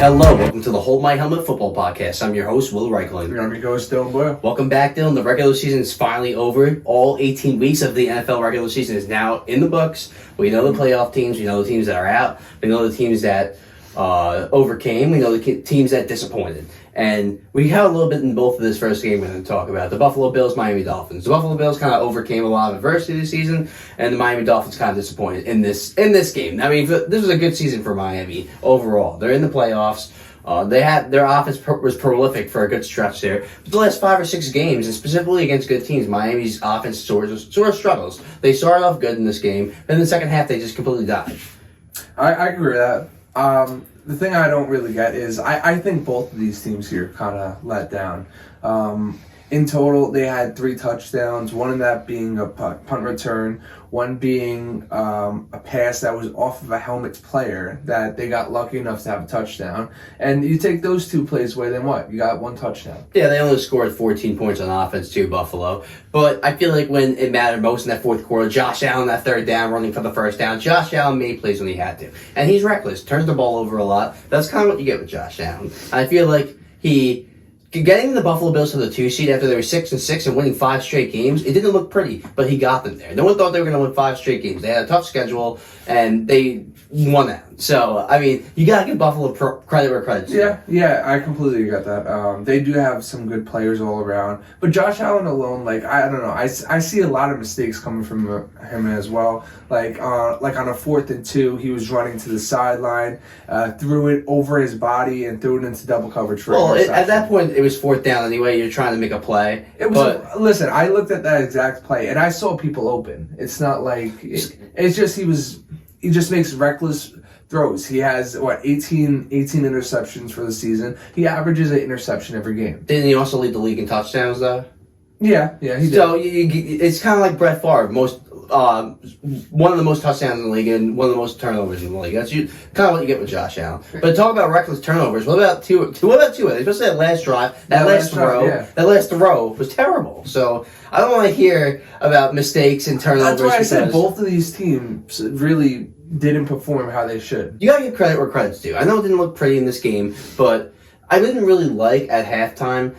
Hello, welcome to the Hold My Helmet Football Podcast. I'm your host, Will Reichland. I'm your host, Dylan Boyle. Welcome back, Dylan. The regular season is finally over. All 18 weeks of the NFL regular season is now in the books. We know the playoff teams. We know the teams that are out. We know the teams that overcame. We know the teams that disappointed. And we had a little bit in both of this first game we're going to talk about. The Buffalo Bills, Miami Dolphins. The Buffalo Bills kind of overcame a lot of adversity this season, and the Miami Dolphins kind of disappointed in this game. I mean, this was a good season for Miami overall. They're in the playoffs. Their offense was prolific for a good stretch there. But the last 5 or 6 games, and specifically against good teams, Miami's offense sort of struggles. They started off good in this game, and in the second half, they just completely died. I agree with that. The thing I don't really get is I think both of these teams here kind of let down. In total, they had 3 touchdowns, one of that being a punt return, one being a pass that was off of a helmet player that they got lucky enough to have a touchdown. And you take those 2 plays away, then what? You got 1 touchdown. Yeah, they only scored 14 points on offense too, Buffalo. But I feel like when it mattered most in that fourth quarter, Josh Allen, that third down, running for the first down, Josh Allen made plays when he had to. And he's reckless, turns the ball over a lot. That's kind of what you get with Josh Allen. I feel like getting the Buffalo Bills to the 2 seed after they were 6-6 and winning 5 straight games, it didn't look pretty, but he got them there. No one thought they were going to win 5 straight games. They had a tough schedule, and they won out. So, I mean, you got to give Buffalo credit where credit's due. Yeah, I completely get that. They do have some good players all around. But Josh Allen alone, I don't know. I see a lot of mistakes coming from him as well. Like on a 4th and 2, he was running to the sideline, threw it over his body, and threw it into double coverage for at that point, it was 4th down anyway. You're trying to make a play. Listen, I looked at that exact play, and I saw people open. It's not like... It's just he just makes reckless throws. He has, 18 interceptions for the season. He averages an interception every game. Didn't he also lead the league in touchdowns, though? Yeah, he did. So it's kind of like Brett Favre, one of the most touchdowns in the league and one of the most turnovers in the league. That's kind of what you get with Josh Allen. But talk about reckless turnovers. What about Tua? Especially that last drive, that last throw was terrible. So I don't want to hear about mistakes and turnovers. That's why I said both of these teams really didn't perform how they should. You gotta give credit where credit's due. I know it didn't look pretty in this game, but I didn't really like at halftime.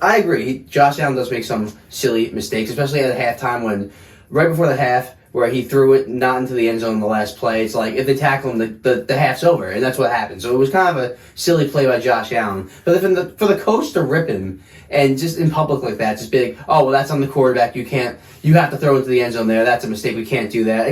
I agree, Josh Allen does make some silly mistakes, especially at halftime when, right before the half, where he threw it not into the end zone in the last play. It's like, if they tackle him, the half's over, and that's what happened. So it was kind of a silly play by Josh Allen. But for the coach to rip him, and just in public like that, just be like, oh, well, that's on the quarterback, you have to throw into the end zone there, that's a mistake, we can't do that. I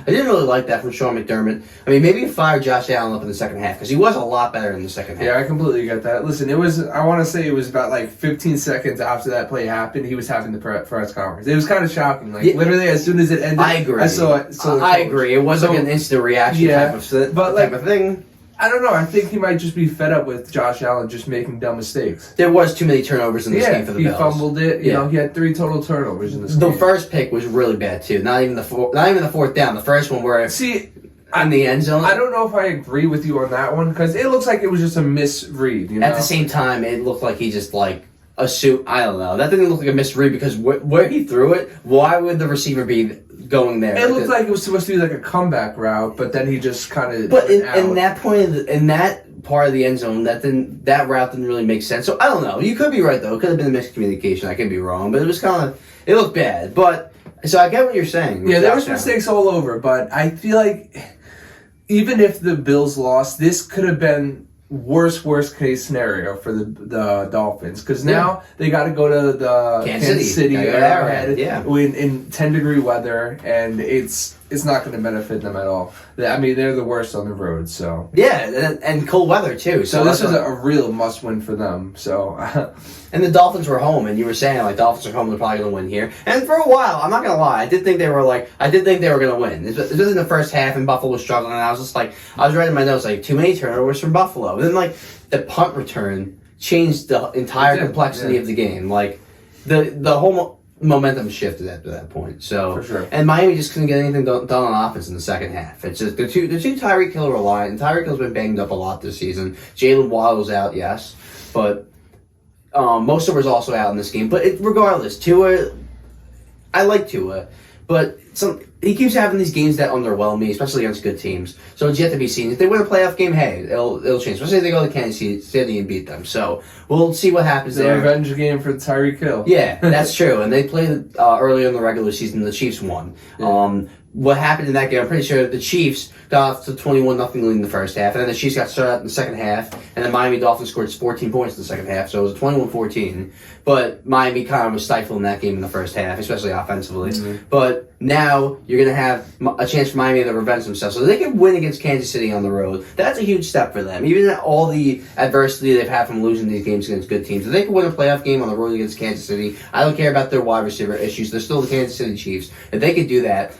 didn't really like that from Sean McDermott. I mean, maybe fire Josh Allen up in the second half, because he was a lot better in the second half. Yeah, I completely get that. Listen, I want to say it was about 15 seconds after that play happened, he was having the press conference. It was kind of shocking. Literally, as soon as it ended, I agree. I saw it. I agree. It wasn't an instant reaction type of thing. I don't know. I think he might just be fed up with Josh Allen just making dumb mistakes. There was too many turnovers in this game for the Bills. He fumbled it. You know, he had 3 total turnovers in this game. The first pick was really bad too. Not even the 4th down. The first one where in the end zone. I don't know if I agree with you on that one because it looks like it was just a misread. You know? At the same time, it looked like he just assumed. I don't know. That didn't look like a misread because where he threw it. Why would the receiver be going there? It looked like it was supposed to be like a comeback route, but then he just kind of. But in that point, in that part of the end zone, that route didn't really make sense. So I don't know. You could be right though. It could have been a miscommunication. I could be wrong, but it was it looked bad. But so I get what you're saying. Yeah, there was mistakes all over, but I feel like even if the Bills lost, this could have been worst case scenario for the Dolphins because now they got to go to the Kansas City Arrowhead in 10-degree weather, and it's not going to benefit them at all. I mean, they're the worst on the road, so and cold weather too. So this is a real must-win for them. So, and the Dolphins were home, and you were saying Dolphins are home, they're probably going to win here. And for a while, I'm not going to lie, I did think they were going to win. This was in the first half, and Buffalo was struggling, and I was just I was writing my notes too many turnovers from Buffalo. And then the punt return changed the entire complexity of the game. The whole momentum shifted after that point. So, for sure. And Miami just couldn't get anything done on offense in the second half. It's just the two Tyreek Hill reliant. And Tyreek Hill's been banged up a lot this season. Jalen Waddle's out, yes, but Moster was also out in this game. But regardless, Tua, I like Tua, But he keeps having these games that underwhelm me, especially against good teams. So it's yet to be seen. If they win a playoff game, hey, it'll change. Especially if they go to Kansas City and beat them. So we'll see what happens there. The revenge game for Tyreek Hill. Yeah, that's true. And they played earlier in the regular season. The Chiefs won. Yeah. What happened in that game, I'm pretty sure the Chiefs got off to 21-0 lead in the first half, and then the Chiefs got started out in the second half, and the Miami Dolphins scored 14 points in the second half, so it was 21-14. But Miami kind of was stifling that game in the first half, especially offensively. Mm-hmm. But now you're going to have a chance for Miami to revenge themselves, so they can win against Kansas City on the road. That's a huge step for them. Even all the adversity they've had from losing these games against good teams, if they can win a playoff game on the road against Kansas City, I don't care about their wide receiver issues. They're still the Kansas City Chiefs. If they could do that,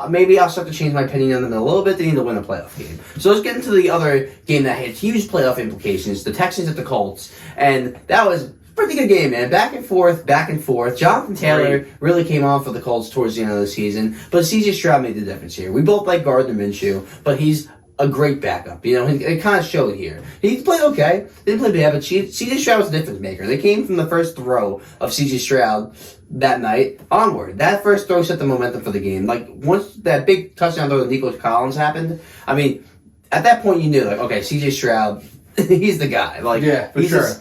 maybe I'll start to change my opinion on them a little bit. They need to win a playoff game. So let's get into the other game that had huge playoff implications, the Texans at the Colts. And that was a pretty good game, man. Back and forth. Jonathan Taylor really came on for the Colts towards the end of the season. But C.J. Stroud made the difference here. We both like Gardner Minshew, but he's a great backup. You know, it kind of showed here. He played okay. Didn't play bad, but C.J. Stroud was a difference maker. They came from the first throw of C.J. Stroud that night onward. That first throw set the momentum for the game. Like, once that big touchdown throw to Nico Collins happened, I mean, at that point you knew, like, okay, C.J. Stroud, he's the guy. Like, yeah, for sure.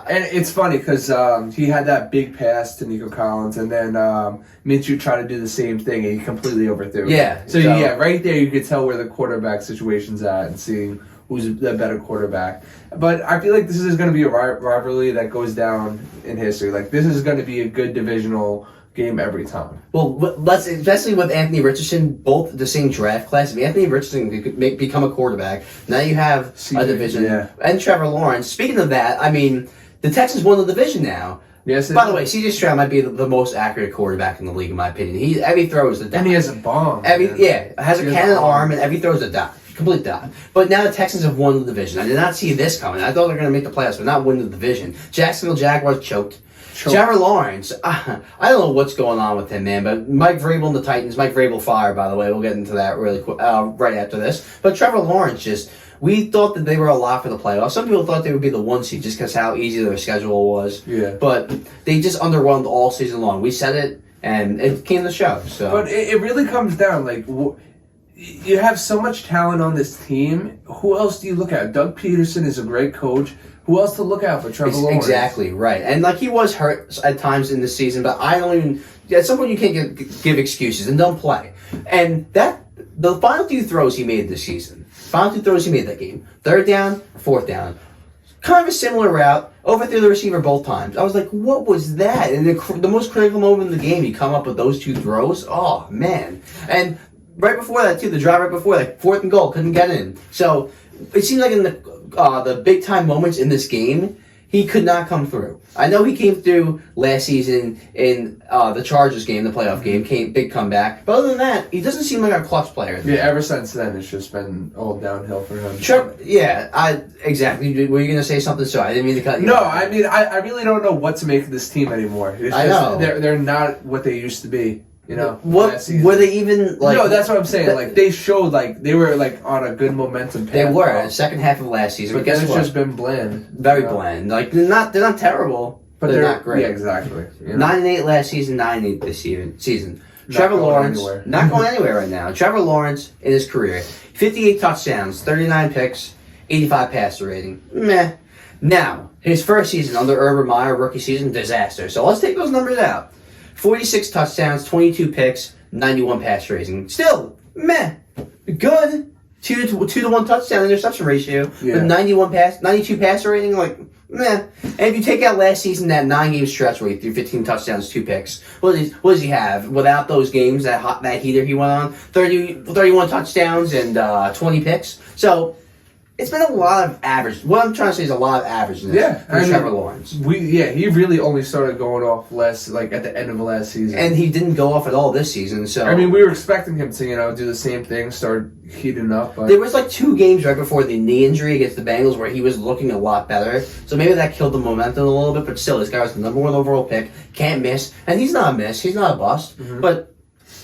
And it's funny because he had that big pass to Nico Collins, and then Minshew tried to do the same thing, and he completely overthrew. Yeah. So yeah, right there you could tell where the quarterback situation's at and seeing who's the better quarterback. But I feel like this is going to be a rivalry that goes down in history. Like, this is going to be a good divisional game every time. Well, especially with Anthony Richardson, both the same draft class. If Anthony Richardson could become a quarterback, now you have a division. Yeah. And Trevor Lawrence. Speaking of that, I mean, the Texans won the division now. Yes. By the way, C.J. Stroud might be the most accurate quarterback in the league, in my opinion. Every throw is a dot. And he has a bomb. Has a cannon arm, and every throw is a dot. Complete dot. But now the Texans have won the division. I did not see this coming. I thought they were going to make the playoffs, but not win the division. Jacksonville Jaguars choked. Trevor Lawrence, I don't know what's going on with him, man, but Mike Vrabel and the Titans, Mike Vrabel fired, by the way. We'll get into that really quick, right after this. But Trevor Lawrence we thought that they were a lot for the playoffs. Some people thought they would be the 1 seed just because how easy their schedule was. Yeah. But they just underwhelmed all season long. We said it, and it came to show. So. But it really comes down, like, you have so much talent on this team. Who else do you look at? Doug Peterson is a great coach. Who else to look out for? Trevor Lawrence. Exactly, right. And, like, he was hurt at times in the season, but I don't even... At some point, you can't give excuses and don't play. And the final 2 throws he made this season, that game, 3rd down, 4th down, kind of a similar route, overthrew the receiver both times. I was like, what was that? And the most critical moment in the game, you come up with those 2 throws? Oh, man. And right before that, too, the drive right before that, 4th and goal, couldn't get in. So it seemed like in the big-time moments in this game, he could not come through. I know he came through last season in the Chargers game, the playoff game, big comeback. But other than that, he doesn't seem like a clutch player. Yeah, ever since then, it's just been all downhill for him. Exactly. Were you going to say something? Sorry, I didn't mean to cut you off. No, I mean, I really don't know what to make of this team anymore. It's I know. They're not what they used to be. You know, what were they even like? No, that's what I'm saying. Like, they showed like they were like on a good momentum path. They were second half of last season, but guess it's just been bland, very bland. Like they're not terrible, but they're not great. Yeah, exactly. 9-8 last season, 9-8 this season. Trevor Lawrence not going anywhere right now. Trevor Lawrence in his career, 58 touchdowns, 39 picks, 85 passer rating. Meh. Now his first season under Urban Meyer, rookie season, disaster. So let's take those numbers out. 46 touchdowns, 22 picks, 91 pass rating. Still, meh. Good. 2 to 1 touchdown interception ratio. Yeah. With 92 passer rating, like, meh. And if you take out last season, that 9-game stretch where he threw 15 touchdowns, 2 picks, what does he have? Without those games, that heater he went on, 31 touchdowns and 20 picks. So, it's been a lot of average. What I'm trying to say is a lot of averageness for Trevor Lawrence. He really only started going off at the end of last season. And he didn't go off at all this season. So I mean, we were expecting him to, do the same thing, start heating up. But there was like 2 games right before the knee injury against the Bengals where he was looking a lot better. So maybe that killed the momentum a little bit. But still, this guy was the number 1 overall pick. Can't miss. And he's not a miss. He's not a bust. Mm-hmm. But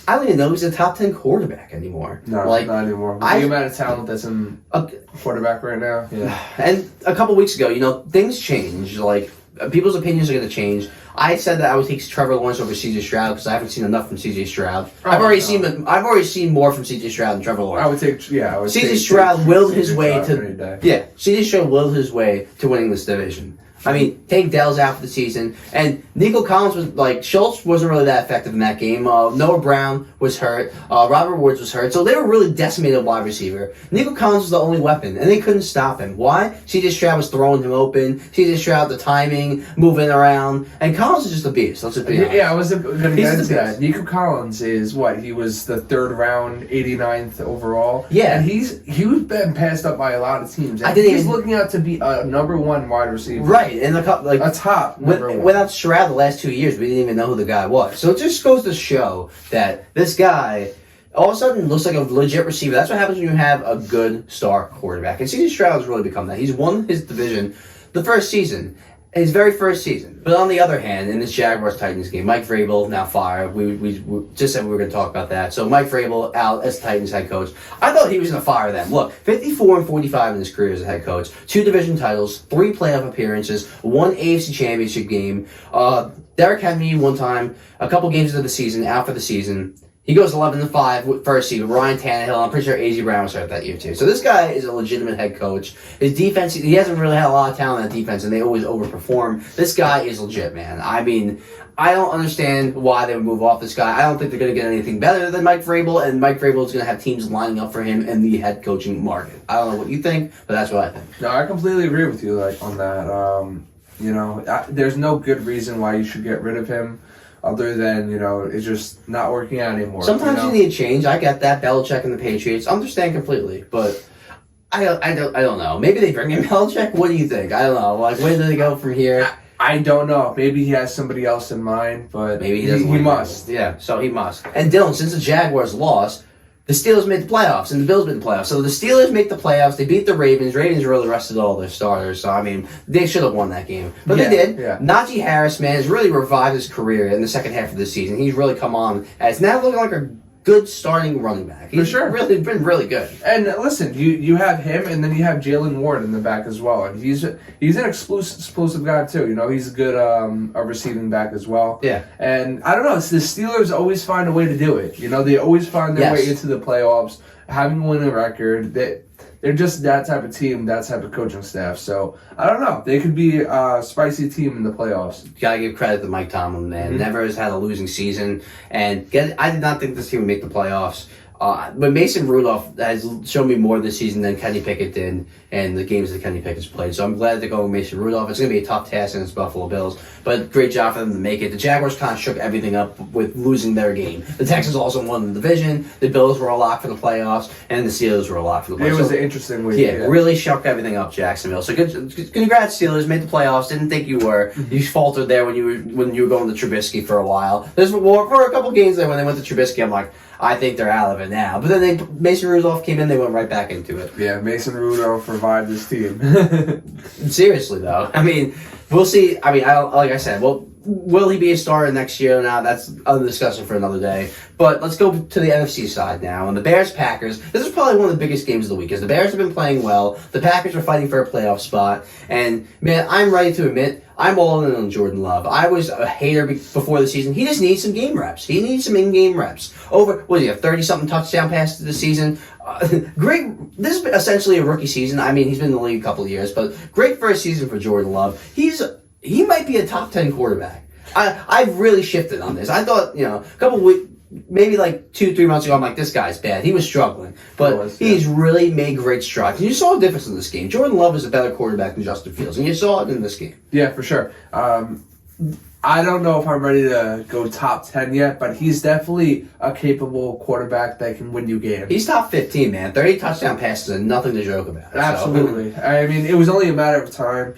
I don't even know he's a top 10 quarterback anymore. No, not anymore. With the amount of talent that's in quarterback right now. Yeah. And a couple weeks ago, things changed. Like people's opinions are going to change. I said that I would take Trevor Lawrence over C.J. Stroud because I haven't seen enough from C.J. Stroud. I've already seen more from C.J. Stroud than Trevor Lawrence. C.J. Stroud willed his way to C.J. Stroud willed his way to winning this division. I mean, Tank Dell's out for the season, and Nico Collins was Schultz wasn't really that effective in that game. Noah Brown was hurt. Robert Woods was hurt, so they were really decimated wide receiver. Nico Collins was the only weapon, and they couldn't stop him. Why? C.J. Stroud was throwing him open. C.J. Stroud, the timing, moving around, and Collins is just a beast. Let's just be honest. Yeah, I was going to get into that. Nico Collins is what? He was the third round, 89th overall. Yeah, and he's been passed up by a lot of teams. And he's looking out to be a number one wide receiver. Right. And a top without Stroud the last 2 years, we didn't even know who the guy was. So it just goes to show that this guy all of a sudden looks like a legit receiver. That's what happens when you have a good star quarterback. And C.J. Stroud has really become that. He's won his division the first season. His very first season. But on the other hand, in this Jaguars-Titans game, Mike Vrabel now fired. We just said we were going to talk about that. So Mike Vrabel out as Titans head coach. I thought he was going to fire them. Look, 54-45 in his career as a head coach. 2 division titles, 3 playoff appearances, 1 AFC championship game. Derrick Henry one time, a couple games into the season, out for the season. He goes 11-5 first seed with Ryan Tannehill. I'm pretty sure A.J. Brown was hurt that year too. So this guy is a legitimate head coach. His defense, he hasn't really had a lot of talent on that defense, and they always overperform. This guy is legit, man. I mean, I don't understand why they would move off this guy. I don't think they're going to get anything better than Mike Vrabel, and Mike Vrabel is going to have teams lining up for him in the head coaching market. I don't know what you think, but that's what I think. No, I completely agree with you on that. There's no good reason why you should get rid of him. Other than, it's just not working out anymore. Sometimes you need a change. I get that. Belichick and the Patriots. I understand completely. But I don't know. Maybe they bring in Belichick? What do you think? I don't know. Where do they go from here? I don't know. Maybe he has somebody else in mind, but maybe he doesn't. He must. Yeah, so he must. And Dylan, since the Jaguars lost, the Steelers made the playoffs, and the Bills made the playoffs. So the Steelers make the playoffs. They beat the Ravens. Ravens really rested all their starters. So, I mean, they should have won that game. But they did. Yeah. Najee Harris, man, has really revived his career in the second half of the season. He's really come on as now looking like a good starting running back. He's really been really good. And listen, you have him, and then you have Jalen Ward in the back as well. And he's an explosive guy too. He's a good a receiving back as well. Yeah. And I don't know. The Steelers always find a way to do it. They always find their way into the playoffs, having won a record. They're just that type of team, that type of coaching staff. So, I don't know. They could be a spicy team in the playoffs. You got to give credit to Mike Tomlin, man. Mm-hmm. Never has had a losing season. And I did not think this team would make the playoffs. But Mason Rudolph has shown me more this season than Kenny Pickett did and the games that Kenny Pickett's played. So I'm glad they're going with Mason Rudolph. It's going to be a tough task against Buffalo Bills, but great job for them to make it. The Jaguars kind of shook everything up with losing their game. The Texans also won the division. The Bills were a lock for the playoffs, and the Steelers were a lock for the playoffs. It was an interesting week. Yeah, really shook everything up, Jacksonville. So good, congrats, Steelers. Made the playoffs. Didn't think you were. You faltered there when you were going to Trubisky for a while. For a couple games there when they went to Trubisky, I'm like, I think they're out of it now. But then Mason Rudolph came in, they went right back into it. Yeah, Mason Rudolph revived this team. Seriously, though. I mean, we'll see. I mean, like I said, will he be a starter next year or not? That's a discussion for another day. But let's go to the NFC side now. And the Bears-Packers, this is probably one of the biggest games of the week, because the Bears have been playing well. The Packers are fighting for a playoff spot. And, man, I'm ready to admit, I'm all in on Jordan Love. I was a hater before the season. He just needs some game reps. He needs some in-game reps. What do you have, 30-something touchdown passes this season? Great. This is essentially a rookie season. I mean, he's been in the league a couple of years, but great first season for Jordan Love. He might be a top 10 quarterback. I've really shifted on this. I thought, a couple of weeks, maybe like 2-3 months ago, I'm like, this guy's bad. He was struggling. But he's really made great strides. And you saw a difference in this game. Jordan Love is a better quarterback than Justin Fields. And you saw it in this game. Yeah, for sure. I don't know if I'm ready to go top 10 yet, but he's definitely a capable quarterback that can win you games. He's top 15, man. 30 touchdown passes are nothing to joke about. Absolutely. So. I mean, it was only a matter of time,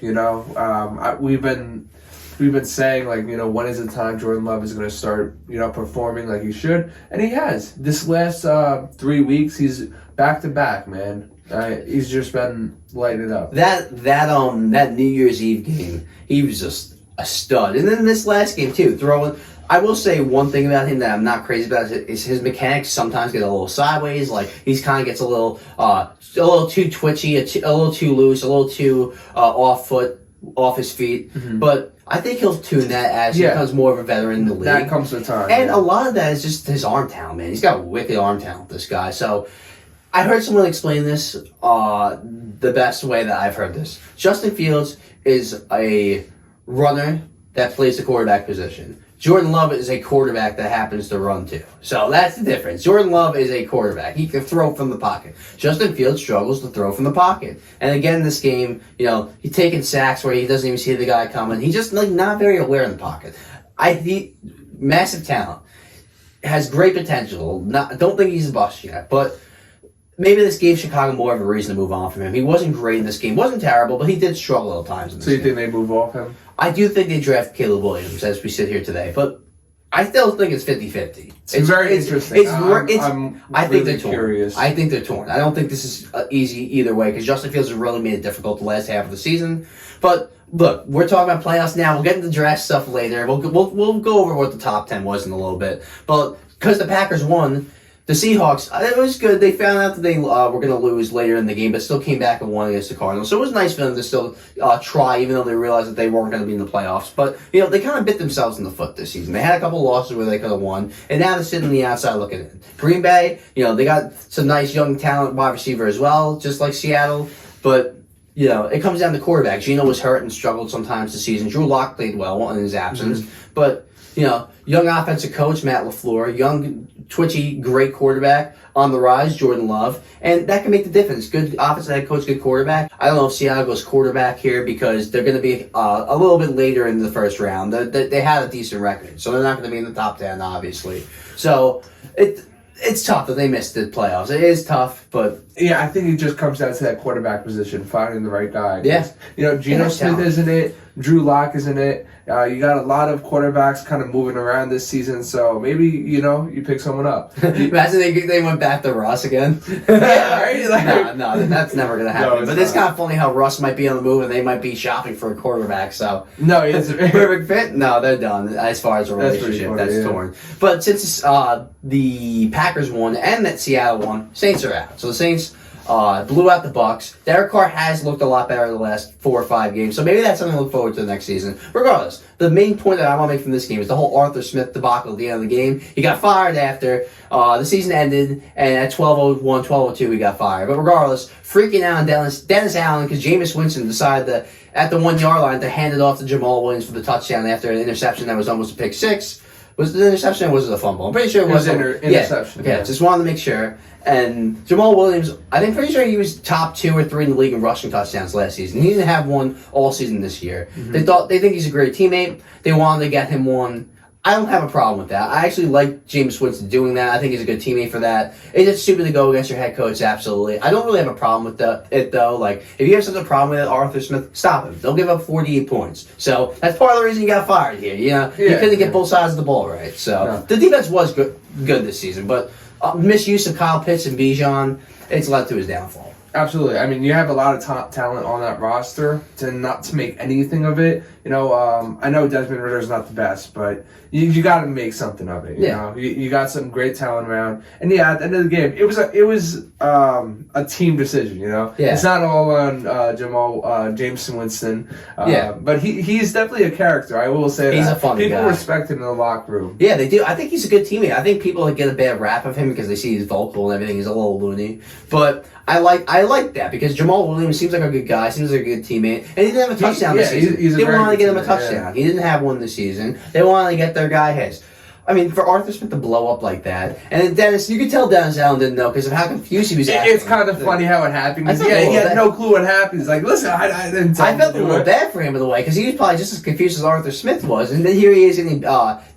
we've been saying, when is the time Jordan Love is going to start, performing like he should? And he has. This last 3 weeks, he's back-to-back, man. He's just been lighting it up. That New Year's Eve game, he was just a stud. And then this last game, too, I will say one thing about him that I'm not crazy about is his mechanics sometimes get a little sideways. Like, he kind of gets a little too twitchy, a little too loose, a little too off foot. off his feet. But I think he'll tune that as he becomes more of a veteran in the league. That comes with time. And a lot of that is just his arm talent, man. He's got wicked arm talent, this guy. So I heard someone explain this the best way that I've heard this. Justin Fields is a runner that plays the quarterback position. Jordan Love is a quarterback that happens to run too. So that's the difference. Jordan Love is a quarterback. He can throw from the pocket. Justin Fields struggles to throw from the pocket. And again, this game, he's taking sacks where he doesn't even see the guy coming. He's just not very aware in the pocket. Massive talent. Has great potential. Don't think he's a bust yet, but maybe this gave Chicago more of a reason to move on from him. He wasn't great in this game. Wasn't terrible, but he did struggle at times in this game. So you think they move off him? I do think they draft Caleb Williams as we sit here today, but I still think it's 50-50. It's very interesting. I think they're torn. Curious. I think they're torn. I don't think this is easy either way because Justin Fields has really made it difficult the last half of the season. But look, we're talking about playoffs now. We'll get into draft stuff later. We'll go over what the top 10 was in a little bit. But because the Packers won, the Seahawks, it was good. They found out that they were going to lose later in the game, but still came back and won against the Cardinals. So it was nice for them to still try, even though they realized that they weren't going to be in the playoffs. But, they kind of bit themselves in the foot this season. They had a couple losses where they could have won, and now they're sitting on the outside looking in. Green Bay, they got some nice young talent wide receiver as well, just like Seattle. But, it comes down to quarterbacks. Geno was hurt and struggled sometimes this season. Drew Lock played well in his absence. But, young offensive coach, Matt LaFleur, young, twitchy, great quarterback on the rise, Jordan Love, and that can make the difference. Good offensive head coach, good quarterback. I don't know if Seattle goes quarterback here because they're going to be a little bit later in the first round. They had a decent record, so they're not going to be in the top 10, obviously. So it's tough that they missed the playoffs. It is tough, but yeah, I think it just comes down to that quarterback position, finding the right guy. Yeah, Geno Smith isn't it. Drew Lock isn't it. You got a lot of quarterbacks kind of moving around this season, so maybe you pick someone up. Imagine they went back to Russ again. Yeah, right? No, that's never gonna happen. But it's kind of funny how Russ might be on the move and they might be shopping for a quarterback. So no, it's perfect fit. No, they're done as far as a relationship. That's torn. But since the Packers won and that Seattle won, Saints are out. So the Saints blew out the Bucks. Derek Carr has looked a lot better the last 4 or 5 games, so maybe that's something to look forward to the next season. Regardless, the main point that I want to make from this game is the whole Arthur Smith debacle at the end of the game. He got fired after the season ended, and at 12:01, 12:02, he got fired. But regardless, freaking out on Dennis Allen because Jameis Winston decided at the 1-yard line to hand it off to Jamal Williams for the touchdown after an interception that was almost a pick six. Was it an interception or was it a fumble? I'm pretty sure it was an interception. Yeah, just wanted to make sure. And Jamal Williams, I think pretty sure he was top 2 or 3 in the league in rushing touchdowns last season. He didn't have one all season this year. Mm-hmm. They think he's a great teammate. They wanted to get him one. I don't have a problem with that. I actually like Jameis Winston doing that. I think he's a good teammate for that. It's just stupid to go against your head coach, absolutely. I don't really have a problem with it, though. Like, if you have such a problem with it, Arthur Smith, stop him. They'll give up 48 points. So, that's part of the reason you got fired here. You couldn't get both sides of the ball right. So, the defense was good this season, but misuse of Kyle Pitts and Bijan, it's led to his downfall. Absolutely. I mean, you have a lot of top talent on that roster to make anything of it. I know Desmond Ritter's not the best, but you got to make something of it. You got some great talent around, and at the end of the game, it was a team decision. It's not all on Jameson Winston. But he's definitely a character. I will say he's that. A funny People guy. respect him in the locker room. Yeah, they do. I think he's a good teammate. I think people get a bad rap of him because they see he's vocal and everything. He's a little loony, but I like that because Jamal Williams seems like a good guy, seems like a good teammate, and he didn't have a touchdown this season. They wanted to get him a touchdown. Yeah. He didn't have one this season. They wanted to get their guy his. I mean, for Arthur Smith to blow up like that, and then Dennis, you could tell Dennis Allen didn't know because of how confused he was. It's kind of funny how it happened. He had no clue what happened. He's like, listen, I didn't tell him. I felt a little bad for him in a way because he was probably just as confused as Arthur Smith was, and then here he is getting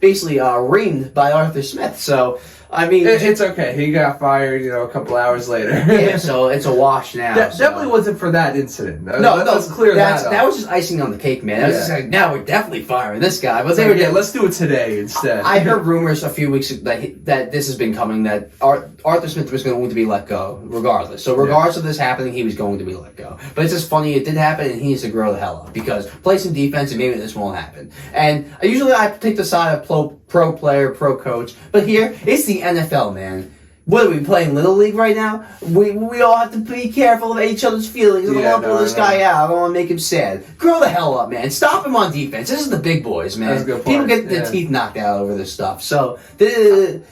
basically reamed by Arthur Smith. So. I mean, it's okay. He got fired, a couple hours later. Yeah, so it's a wash now. Definitely wasn't for that incident. Let's clear that up. That was just icing on the cake, man. I was just like, now we're definitely firing this guy. But let's do it today instead. I heard rumors a few weeks that this has been coming, that Arthur Smith was going to be let go, regardless. So regardless of this happening, he was going to be let go. But it's just funny, it did happen, and he needs to grow the hell up because play some defense, and maybe this won't happen. And usually I take the side of pro player, pro coach, but here it's the NFL, man. What are we playing Little League right now? We all have to be careful of each other's feelings. I don't want to pull this guy out. I don't want to make him sad. Grow the hell up, man. Stop him on defense. This is the big boys, man. That's a good point. People get their teeth knocked out over this stuff. So,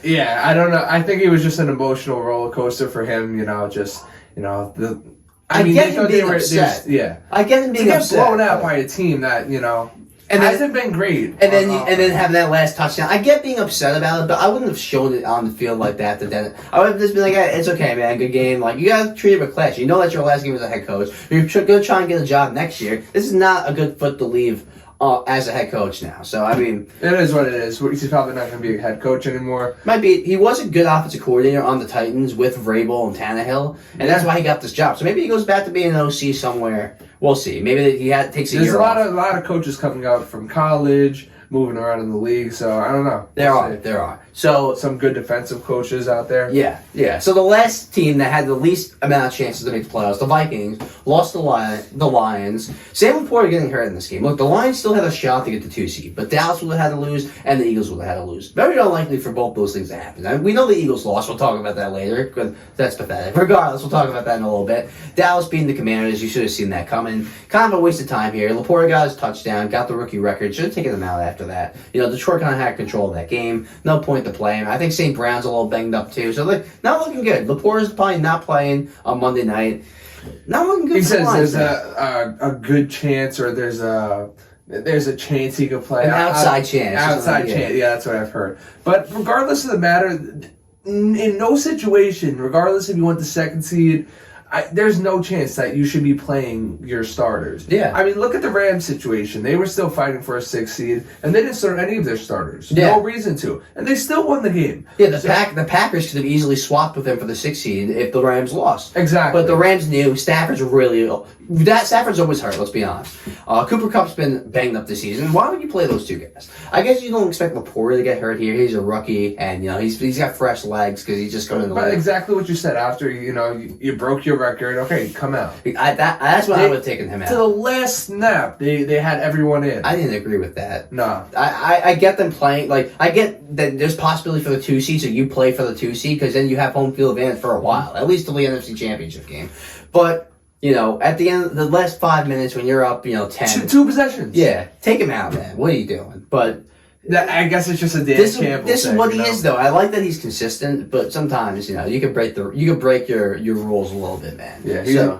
yeah, I don't know. I think it was just an emotional roller coaster for him. I get him being upset. I get him being upset. Blown out by a team that and hasn't been great. And then have that last touchdown. I get being upset about it, but I wouldn't have shown it on the field like that. Then I would have just been like, hey, "It's okay, man. Good game. Like you gotta treat it with class. You know that's your last game as a head coach. You're gonna try and get a job next year. This is not a good foot to leave as a head coach now. So I mean, it is what it is. He's probably not gonna be a head coach anymore. Might be. He was a good offensive coordinator on the Titans with Vrabel and Tannehill, and that's why he got this job. So maybe he goes back to being an OC somewhere. We'll see. Maybe he takes a year off. There's a lot of coaches coming out from college, moving around in the league. So I don't know. There are. So some good defensive coaches out there. Yeah. So the last team that had the least amount of chances to make the playoffs, the Vikings, lost the Lions. Sam Laporta getting hurt in this game. Look, the Lions still had a shot to get the 2 seed, but Dallas would have had to lose, and the Eagles would have had to lose. Very unlikely for both those things to happen. I mean, we know the Eagles lost. We'll talk about that later, because that's pathetic. Regardless, we'll talk about that in a little bit. Dallas beating the Commanders, you should have seen that coming. Kind of a waste of time here. Laporta got his touchdown, got the rookie record. Should have taken them out after that. Detroit kind of had control of that game. No point to play him. I think St. Brown's a little banged up too, so not looking good. Laporta's probably not playing on Monday night. Not looking good. He says there's a good chance, or there's a chance he could play. An outside chance. Outside chance. Yeah, that's what I've heard. But regardless of the matter, in no situation, regardless if you want the second seed, there's no chance that you should be playing your starters. Yeah. I mean, look at the Rams situation. They were still fighting for a 6th seed, and they didn't start any of their starters. Yeah. No reason to. And they still won the game. Yeah, the Packers could have easily swapped with them for the 6th seed if the Rams lost. Exactly. But the Rams knew Stafford's always hurt, let's be honest. Cooper Kupp's been banged up this season. Why would you play those two guys? I guess you don't expect Laporta to get hurt here. He's a rookie, and he's got fresh legs because he's just going to the league. Exactly what you said. After you broke your record, okay, come out. That's when I would have taken him out. To the last snap, they had everyone in. I didn't agree with that. No. I get them playing. I get that there's possibility for the 2 seed, so you play for the 2 seed because then you have home field advantage for a while, at least till the NFC Championship game. But at the end of the last 5 minutes when you're up, 10. Two possessions. Yeah, take him out, man. What are you doing? But I guess it's just a Dan Campbell This is what he is, though. I like that he's consistent, but sometimes you can break your rules a little bit, man. Yeah,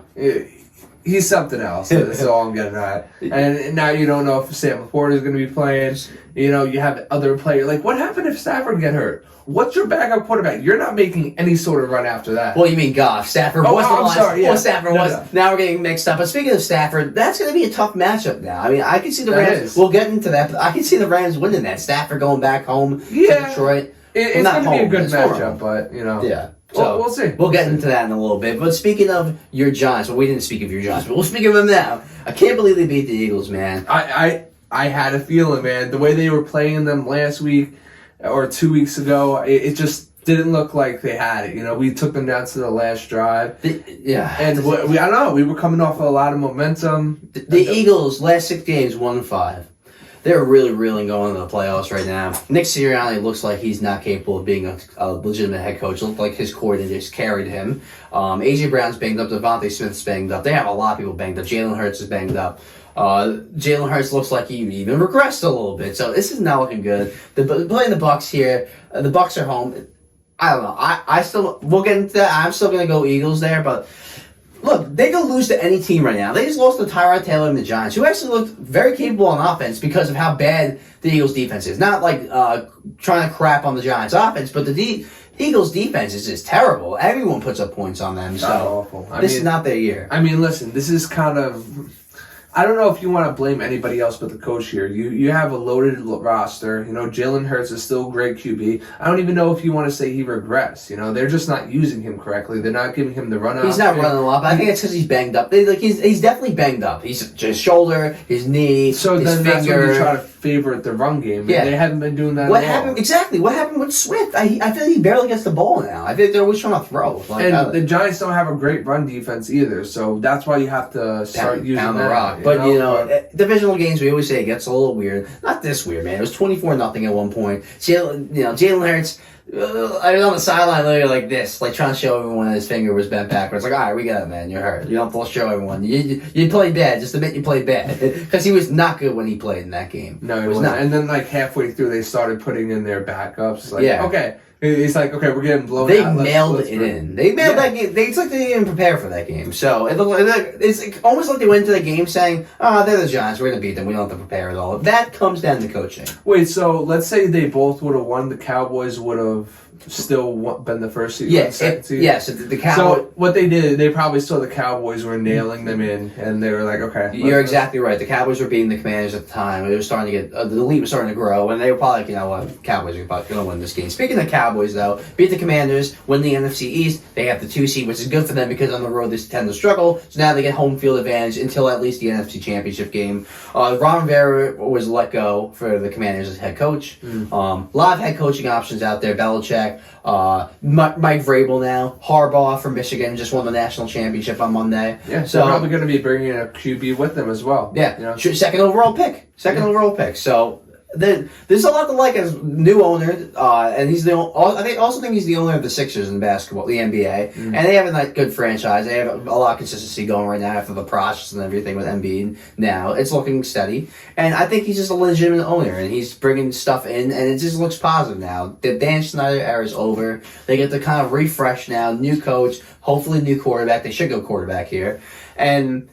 he's something else. That's all I'm getting at. And now you don't know if Sam Laporta is going to be playing. You have other players. Like, what happened if Stafford get hurt? What's your backup quarterback? You're not making any sort of run after that. Well, you mean Goff. Stafford was the last. Sorry, yeah. Well, Stafford was. No. Now we're getting mixed up. But speaking of Stafford, that's going to be a tough matchup now. I mean, I can see the Rams. We'll get into that, but I can see the Rams winning that. Stafford going back home to Detroit. It's going to be a good matchup, but, Yeah. So we'll see. We'll get into that in a little bit. But speaking of your Giants, we didn't speak of your Giants, but we'll speak of them now. I can't believe they beat the Eagles, man. I had a feeling, man. The way they were playing them last week or 2 weeks ago, it just didn't look like they had it. We took them down to the last drive. And I don't know. We were coming off of a lot of momentum. The Eagles, last 6 games, 1-5. They're really going into the playoffs right now. Nick Sirianni looks like he's not capable of being a legitimate head coach. It looked like his coordinators carried him. A.J. Brown's banged up. Devontae Smith's banged up. They have a lot of people banged up. Jalen Hurts is banged up. Jalen Hurts looks like he even regressed a little bit. So this is not looking good. Playing the Bucs here. The Bucs are home. I don't know. We'll get into that. I'm still going to go Eagles there, but look, they could lose to any team right now. They just lost to Tyrod Taylor and the Giants, who actually looked very capable on offense because of how bad the Eagles' defense is. Not like trying to crap on the Giants' offense, but the Eagles' defense is just terrible. Everyone puts up points on them, so awful. This is not their year. I mean, listen, this is kind of... I don't know if you want to blame anybody else but the coach here. You have a loaded roster. Jalen Hurts is still a great QB. I don't even know if you want to say he regressed. They're just not using him correctly. They're not giving him the run. He's not running a lot, but I think it's because he's banged up. He's definitely banged up. His shoulder, his knee, so his then finger. That's when you try to favor the run game. Yeah. They haven't been doing that What at all. happened? Exactly. What happened with Swift? I feel like he barely gets the ball now. I feel like they're always trying to throw. And the Giants don't have a great run defense either, so that's why you have to start using the rock. But divisional games, we always say it gets a little weird. Not this weird, man. It was 24-0 at one point. Jalen Hurts, I was on the sideline literally like this, like trying to show everyone that his finger was bent backwards. Like, all right, we got it, man. You're hurt. You don't have to show everyone. You played bad. Just admit you played bad. Because he was not good when he played in that game. No, he was not. And then like halfway through, they started putting in their backups. Like, okay. It's like, okay, we're getting blown out. They mailed it in. They mailed that game. It's like they didn't even prepare for that game. So it's almost like they went into the game saying, oh, they're the Giants. We're going to beat them. We don't have to prepare at all. That comes down to coaching. Wait, so let's say they both would have won. The Cowboys would have still been the first seed, second seed? Yes, the Cowboys. So what they did, they probably saw the Cowboys were nailing them in, and they were like, okay. You're exactly right. The Cowboys were beating the Commanders at the time. It was starting to get, the lead was starting to grow, and they were probably like, you know what, Cowboys are probably going to win this game. Speaking of Cowboys, though, beat the Commanders, win the NFC East. They have the 2 seed, which is good for them because on the road they tend to struggle. So now they get home field advantage until at least the NFC Championship game. Ron Rivera was let go for the Commanders as head coach. A lot of head coaching options out there. Belichick, Mike Vrabel now, Harbaugh from Michigan just won the national championship on Monday. Yeah, so they're probably going to be bringing a QB with them as well. Yeah, you know? Second overall pick. Overall pick. So there's a lot to like as new owner, and he's the I also think he's the owner of the Sixers in basketball, the NBA, and they have a like, good franchise. They have a lot of consistency going right now after the process and everything with Embiid. Now it's looking steady, and I think he's just a legitimate owner, and he's bringing stuff in, and it just looks positive now. The Dan Snyder era is over. They get to kind of refresh now, new coach, hopefully new quarterback. They should go quarterback here, and.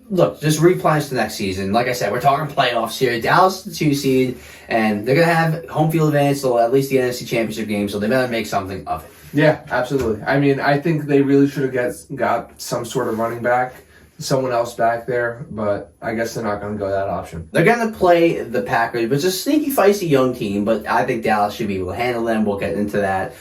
Look, just replenish the next season. Like I said, we're talking playoffs here. Dallas is the 2 seed, and they're going to have home field advantage till at least the NFC Championship game, so they better make something of it. Yeah, absolutely. I mean, I think they really should have got some sort of running back, someone else back there, but I guess they're not going to go that option. They're going to play the Packers, which is a sneaky, feisty young team, but I think Dallas should be able to handle them. We'll get into that.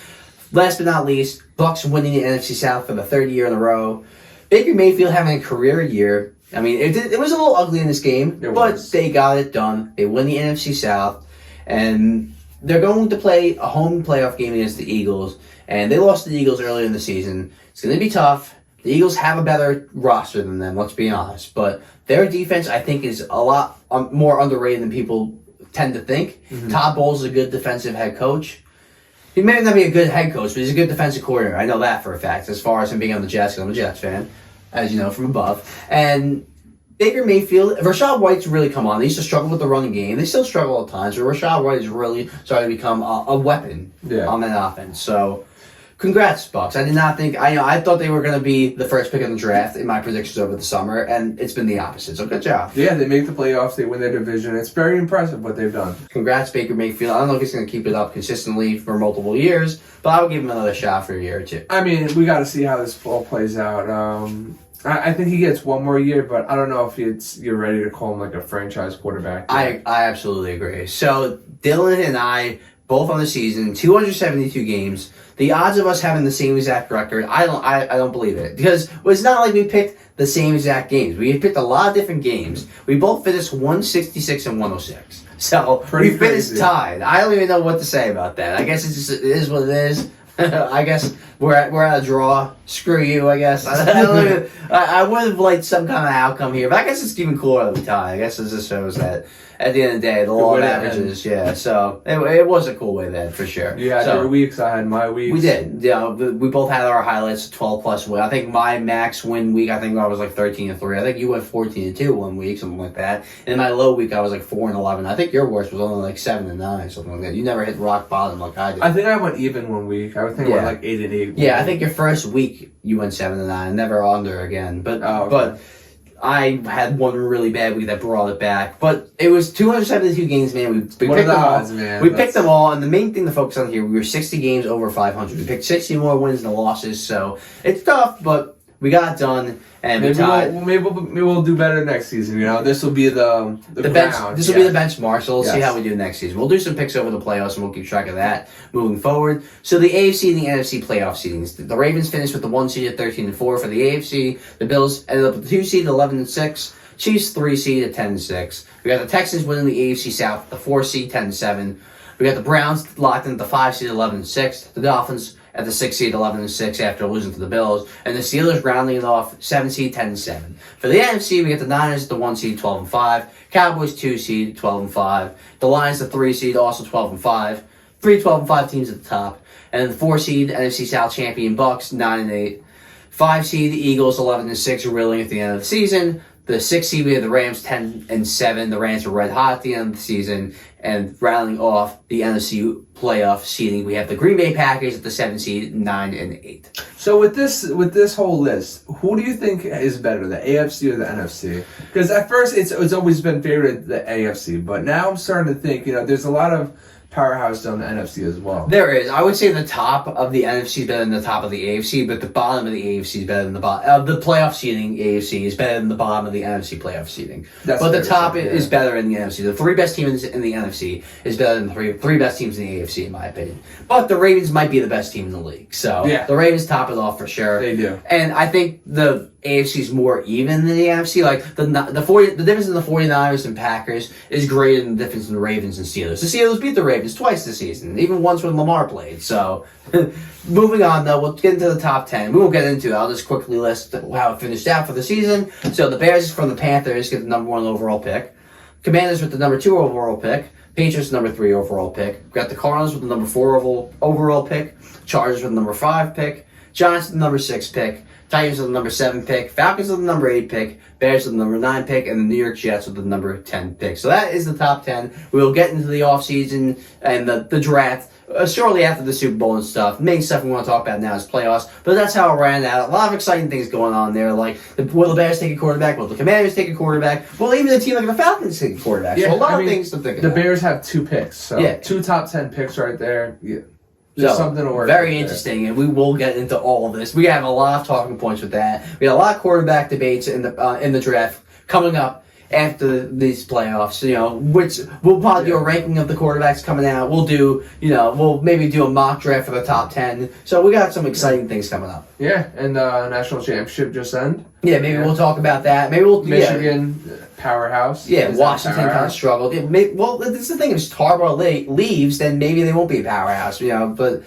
Last but not least, Bucs winning the NFC South for the third year in a row. Baker Mayfield having a career year. I mean, it was a little ugly in this game, but they got it done. They win the NFC South, and they're going to play a home playoff game against the Eagles, and they lost to the Eagles earlier in the season. It's going to be tough. The Eagles have a better roster than them, let's be honest, but their defense, I think, is a lot more underrated than people tend to think. Todd Bowles is a good defensive head coach. He may not be a good head coach, but he's a good defensive coordinator. I know that for a fact, as far as him being on the Jets, because I'm a Jets fan, as you know, from above. And Baker Mayfield, Rashad White's really come on. They used to struggle with the running game. They still struggle at times, but Rashad White has really started to become a weapon on that offense. So, congrats, Bucs. I did not think, I thought they were going to be the first pick in the draft in my predictions over the summer, and it's been the opposite. So, good job. Yeah, they make the playoffs. They win their division. It's very impressive what they've done. Congrats, Baker Mayfield. I don't know if he's going to keep it up consistently for multiple years, but I would give him another shot for a year or two. I mean, we got to see how this all plays out. I think he gets one more year, but I don't know if you're ready to call him like a franchise quarterback. I absolutely agree. So Dylan and I both on the season, 272 games. The odds of us having the same exact record, I don't believe it, because it's not like we picked the same exact games. We picked a lot of different games. We both finished 166 and 106. So we finished tied. I don't even know what to say about that. I guess it is what it is. I guess we're at a draw. Screw you, I guess. I would have liked some kind of outcome here, but I guess it's even cooler that we tie. I guess it just shows that at the end of the day, the law of averages, so it was a cool way then, for sure. You had your weeks, I had my weeks. We did. Yeah, we both had our highlights, 12-plus win. I think my max win week, I think I was like 13-3. I think you went 14-2 one week, something like that. And my low week, I was like 4-11. I think your worst was only like 7-9, something like that. You never hit rock bottom like I did. I think I went even one week. I think I went like 8-8. Yeah, I think your first week you went 7-9, never under again. But but I had one really bad week that brought it back. But it was 272 games, man. We picked them all. Man? We picked them all, and the main thing to focus on here, we were 60 games over 500. We picked 60 more wins than losses, so it's tough, but we got it done, and maybe we'll do better next season. You know, this will be the bench. This will be the benchmark. So we'll see how we do next season. We'll do some picks over the playoffs, and we'll keep track of that moving forward. So the AFC and the NFC playoff seedings. The Ravens finished with the 1 seed at 13-4 for the AFC. The Bills ended up with the 2 seed at 11-6. Chiefs 3 seed at 10-6. We got the Texans winning the AFC South, the 4 seed 10-7. We got the Browns locked in at the 5 seed 11-6. The Dolphins at the 6 seed 11-6 after losing to the Bills, and the Steelers rounding it off 7 seed 10-7. For the NFC, we get the Niners at the 1 seed 12-5, Cowboys 2 seed 12-5, the Lions the 3 seed also 12-5, 3, 12, and 5 teams at the top. And then the 4 seed, NFC South champion Bucks, 9-8. 5 seed, Eagles, 11-6, reeling at the end of the season. The 6 seed, we had the Rams, 10-7. The Rams were red hot at the end of the season. And rattling off the NFC playoff seeding, we have the Green Bay Packers at the 7 seed, 9-8. So with this whole list, who do you think is better, the AFC or the NFC? Because at first it's always been favored the AFC, but now I'm starting to think, there's a lot of powerhouse down the NFC as well. There is. I would say the top of the NFC is better than the top of the AFC, but the bottom of the AFC is better than the bottom. The playoff seeding AFC is better than the bottom of the NFC playoff seeding. But the top is better in the NFC. The 3 best teams in the NFC is better than the three best teams in the AFC, in my opinion. But the Ravens might be the best team in the league. So the Ravens top it off for sure. They do. And I think the AFC is more even than the NFC. Like the difference in the 49ers and Packers is greater than the difference in the Ravens and Steelers. The Steelers beat the Ravens twice this season, even once when Lamar played. So, moving on though, we'll get into the top 10. We won't get into it. I'll just quickly list how it finished out for the season. So the Bears from the Panthers get the number 1 overall pick. Commanders with the number 2 overall pick. Patriots number 3 overall pick. We've got the Cardinals with the number 4 overall pick. Chargers with the number 5 pick. Giants with the number 6 pick. Titans with the number 7 pick, Falcons with the number 8 pick, Bears with the number 9 pick, and the New York Jets with the number 10 pick. So that is the top 10. We will get into the offseason and the draft shortly after the Super Bowl and stuff. Main stuff we want to talk about now is playoffs, but that's how it ran out. A lot of exciting things going on there, like will the Bears take a quarterback? Will the Commanders take a quarterback? Will even a team like the Falcons take a quarterback? So a lot of things to think about. The Bears have 2 picks, so 2 top 10 picks right there. Yeah. Just something to work very interesting, and we will get into all of this. We have a lot of talking points with that. We got a lot of quarterback debates in the draft coming up after these playoffs. Which we'll probably do a ranking of the quarterbacks coming out. We'll do, we'll maybe do a mock draft for the top 10. So we got some exciting things coming up. Yeah, and national championship just ended. Yeah, maybe we'll talk about that. Maybe we'll Michigan powerhouse. Yeah, Washington kind of struggled. Well, that's the thing. If Harbaugh leaves, then maybe they won't be a powerhouse. But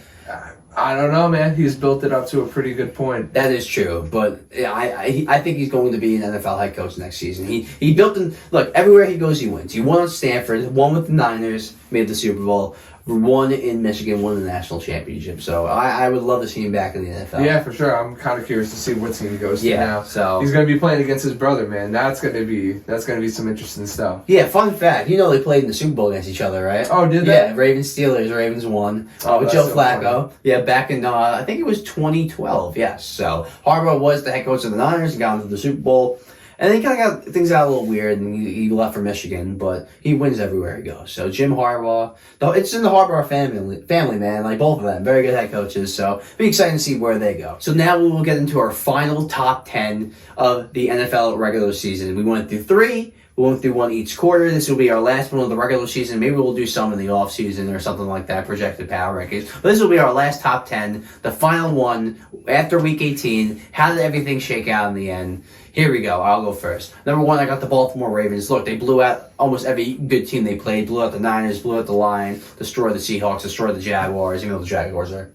I don't know, man. He's built it up to a pretty good point. That is true, but I think he's going to be an NFL head coach next season. He built in. Look, everywhere he goes, he wins. He won at Stanford, won with the Niners, made the Super Bowl. Won in Michigan, won the national championship. So I would love to see him back in the NFL. Yeah, for sure. I'm kind of curious to see what team he goes to now. So he's going to be playing against his brother, man. That's going to be some interesting stuff. Yeah, fun fact. They played in the Super Bowl against each other, right? Oh, did they? Yeah, Ravens Steelers. Ravens won with Joe Flacco. Funny. Yeah, back in I think it was 2012. Yes. So Harbaugh was the head coach of the Niners and got into the Super Bowl. And he kind of got things out a little weird, and he left for Michigan, but he wins everywhere he goes. So Jim Harbaugh, it's in the Harbaugh family, man. Like both of them, very good head coaches. So be excited to see where they go. So now we will get into our final top 10 of the NFL regular season. We went through 3. We went through 1 each quarter. This will be our last one of the regular season. Maybe we'll do some in the off season or something like that, projected power rankings. But this will be our last top 10, the final one after week 18. How did everything shake out in the end? Here we go. I'll go first. Number 1, I got the Baltimore Ravens. Look, they blew out almost every good team they played. Blew out the Niners, blew out the Lions, destroyed the Seahawks, destroyed the Jaguars, even though the Jaguars are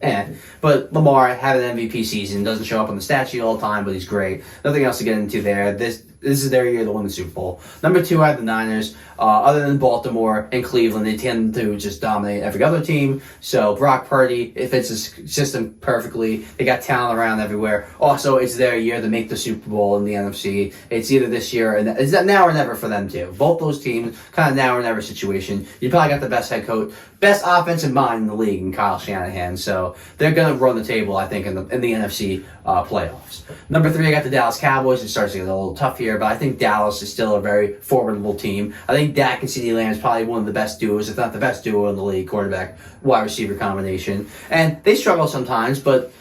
But Lamar had an MVP season. Doesn't show up on the stat sheet all the time, but he's great. Nothing else to get into there. This is their year to win the Super Bowl. Number 2, I have the Niners. Other than Baltimore and Cleveland, they tend to just dominate every other team. So Brock Purdy, it fits his system perfectly. They got talent around everywhere. Also, it's their year to make the Super Bowl in the NFC. It's either this year or it's now or never for them too. Both those teams, kind of now or never situation. You probably got the best head coach, best offensive mind in the league in Kyle Shanahan. So they're going to run the table, I think, in the NFC playoffs. Number 3, I got the Dallas Cowboys. It starts to get a little tough here, but I think Dallas is still a very formidable team. I think Dak and CeeDee Lamb is probably one of the best duos, if not the best duo in the league, quarterback, wide receiver combination. And they struggle sometimes, but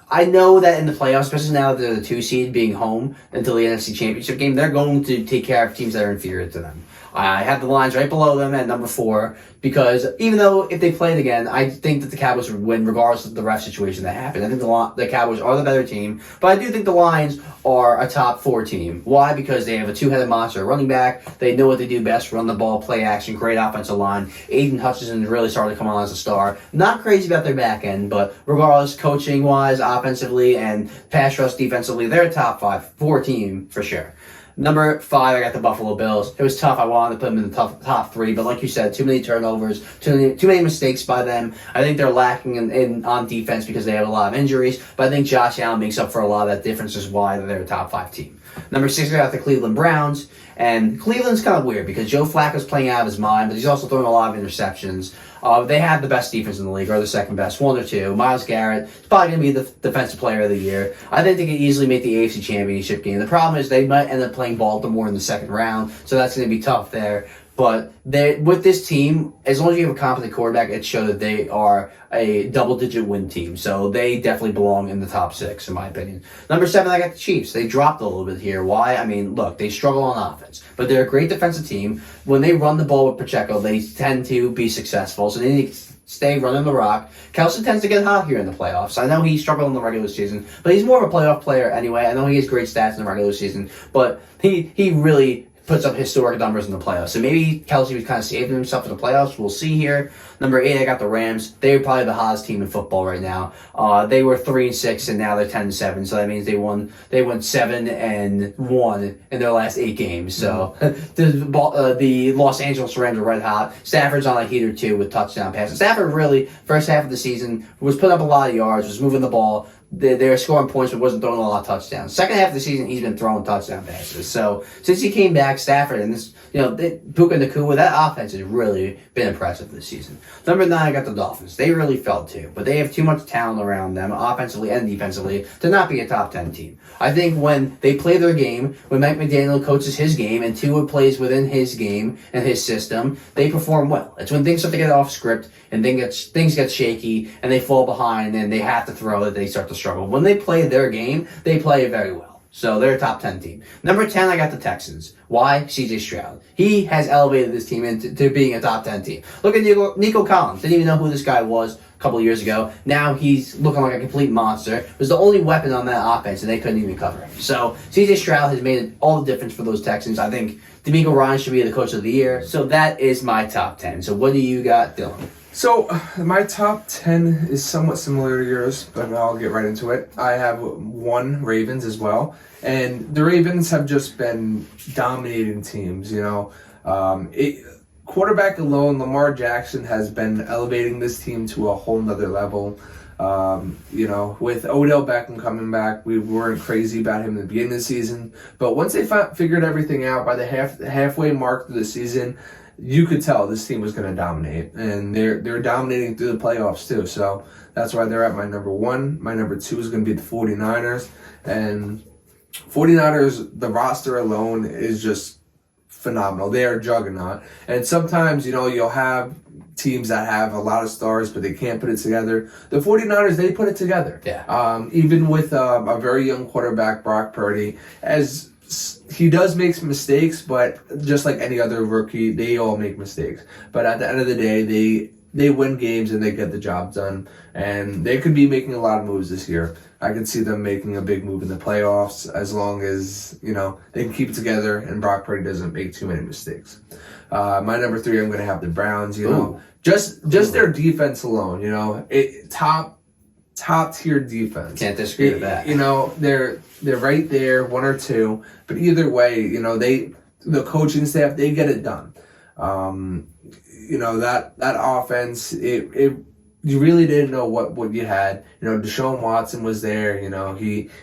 I know that in the playoffs, especially now that they're the 2 seed being home until the NFC Championship game, they're going to take care of teams that are inferior to them. I have the Lions right below them at number 4 because even though if they played again, I think that the Cowboys would win regardless of the ref situation that happened. I think the Cowboys are the better team, but I do think the Lions are a top 4 team. Why? Because they have a 2-headed monster running back. They know what they do best, run the ball, play action, great offensive line. Aiden Hutchinson really started to come on as a star. Not crazy about their back end, but regardless, coaching-wise, offensively, and pass rush defensively, they're a top 4 team for sure. Number 5, I got the Buffalo Bills. It was tough. I wanted to put them in the top 3, but like you said, too many turnovers, too many mistakes by them. I think they're lacking on defense because they have a lot of injuries, but I think Josh Allen makes up for a lot of that difference, is why they're a top 5 team. Number 6, I got the Cleveland Browns. And Cleveland's kind of weird because Joe Flacco's playing out of his mind, but he's also throwing a lot of interceptions. They have the best defense in the league, or the second best, 1 or 2. Myles Garrett is probably going to be the defensive player of the year. I think they could easily make the AFC Championship game. The problem is they might end up playing Baltimore in the second round, so that's going to be tough there. But with this team, as long as you have a competent quarterback, it showed that they are a double-digit win team. So they definitely belong in the top 6, in my opinion. Number 7, I got the Chiefs. They dropped a little bit here. Why? I mean, look, they struggle on offense, but they're a great defensive team. When they run the ball with Pacheco, they tend to be successful. So they need to stay running the rock. Kelsey tends to get hot here in the playoffs. I know he struggled in the regular season, but he's more of a playoff player anyway. I know he has great stats in the regular season, but he really puts up historic numbers in the playoffs. So maybe Kelsey was kind of saving himself in the playoffs. We'll see here. Number 8, I got the Rams. They're probably the hottest team in football right now. They were 3-6, and now they're 10-7. So that means they won 7-1 in their last 8 games. So the Los Angeles Rams are red hot. Stafford's on a heater too with touchdown passes. Stafford really, first half of the season, was putting up a lot of yards, was moving the ball. They were scoring points, but wasn't throwing a lot of touchdowns. Second half of the season, he's been throwing touchdown passes. So since he came back, Stafford and this, Puka Nacua, that offense has really been impressive this season. Number 9, I got the Dolphins. They really fell too, but they have too much talent around them, offensively and defensively, to not be a top 10 team. I think when they play their game, when Mike McDaniel coaches his game and Tua plays within his game and his system, they perform well. It's when things start to get off script and things get shaky and they fall behind and they have to throw that they start to struggle. When they play their game, they play it very well. So they're a top 10 team. Number 10, I got the Texans. Why? CJ Stroud. He has elevated this team into being a top 10 team. Look at Nico Collins. Didn't even know who this guy was a couple of years ago. Now he's looking like a complete monster. Was the only weapon on that offense, and they couldn't even cover him. So CJ Stroud has made all the difference for those Texans. I think D'Amico Ryan should be the coach of the year. So that is my top 10. So what do you got, Dylan? So, my top 10 is somewhat similar to yours, but I'll get right into it. I have 1 Ravens as well, and the Ravens have just been dominating teams, quarterback alone, Lamar Jackson has been elevating this team to a whole nother level. With Odell Beckham coming back, we weren't crazy about him at the beginning of the season, but once they figured everything out by the halfway mark of the season, you could tell this team was going to dominate, and they're dominating through the playoffs too. So that's why they're at my number 1. My number 2 is going to be the 49ers, and 49ers, the roster alone is just phenomenal. They are a juggernaut, and sometimes you'll have teams that have a lot of stars, but they can't put it together. The 49ers, they put it together. Yeah. Even with a very young quarterback, Brock Purdy, as he does make mistakes, but just like any other rookie, they all make mistakes. But at the end of the day, they win games and they get the job done. And they could be making a lot of moves this year. I could see them making a big move in the playoffs as long as, they can keep it together and Brock Purdy doesn't make too many mistakes. My number 3, I'm going to have the Browns, just their defense alone, top tier defense. Can't disagree with that. They're right there, 1 or 2, but either way, the coaching staff, they get it done. That offense, you really didn't know what you had. Deshaun Watson was there.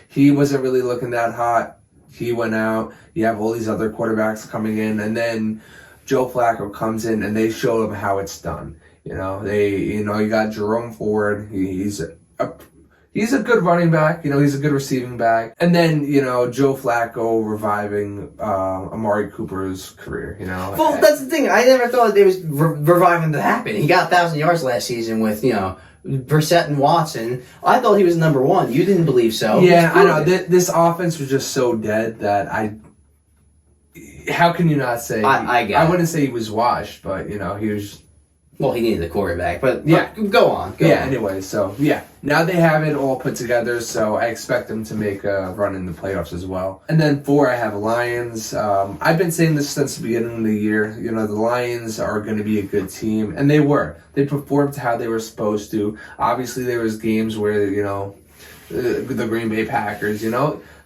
He wasn't really looking that hot. He went out. You have all these other quarterbacks coming in, and then Joe Flacco comes in, and they show them how it's done. You got Jerome Ford. He's a good running back. He's a good receiving back. And then, Joe Flacco reviving Amari Cooper's career, Well, that's the thing. I never thought it was reviving to happen. He got 1,000 yards last season with, Brissett and Watson. I thought he was number 1. You didn't believe so. Yeah, I know. This offense was just so dead that how can you not say? I wouldn't say he was washed, but, he was... Well, he needed a quarterback, but go on. Anyway, so, now they have it all put together, so I expect them to make a run in the playoffs as well. And then 4, I have Lions. I've been saying this since the beginning of the year. The Lions are going to be a good team, and they were. They performed how they were supposed to. Obviously, there was games where, the Green Bay Packers.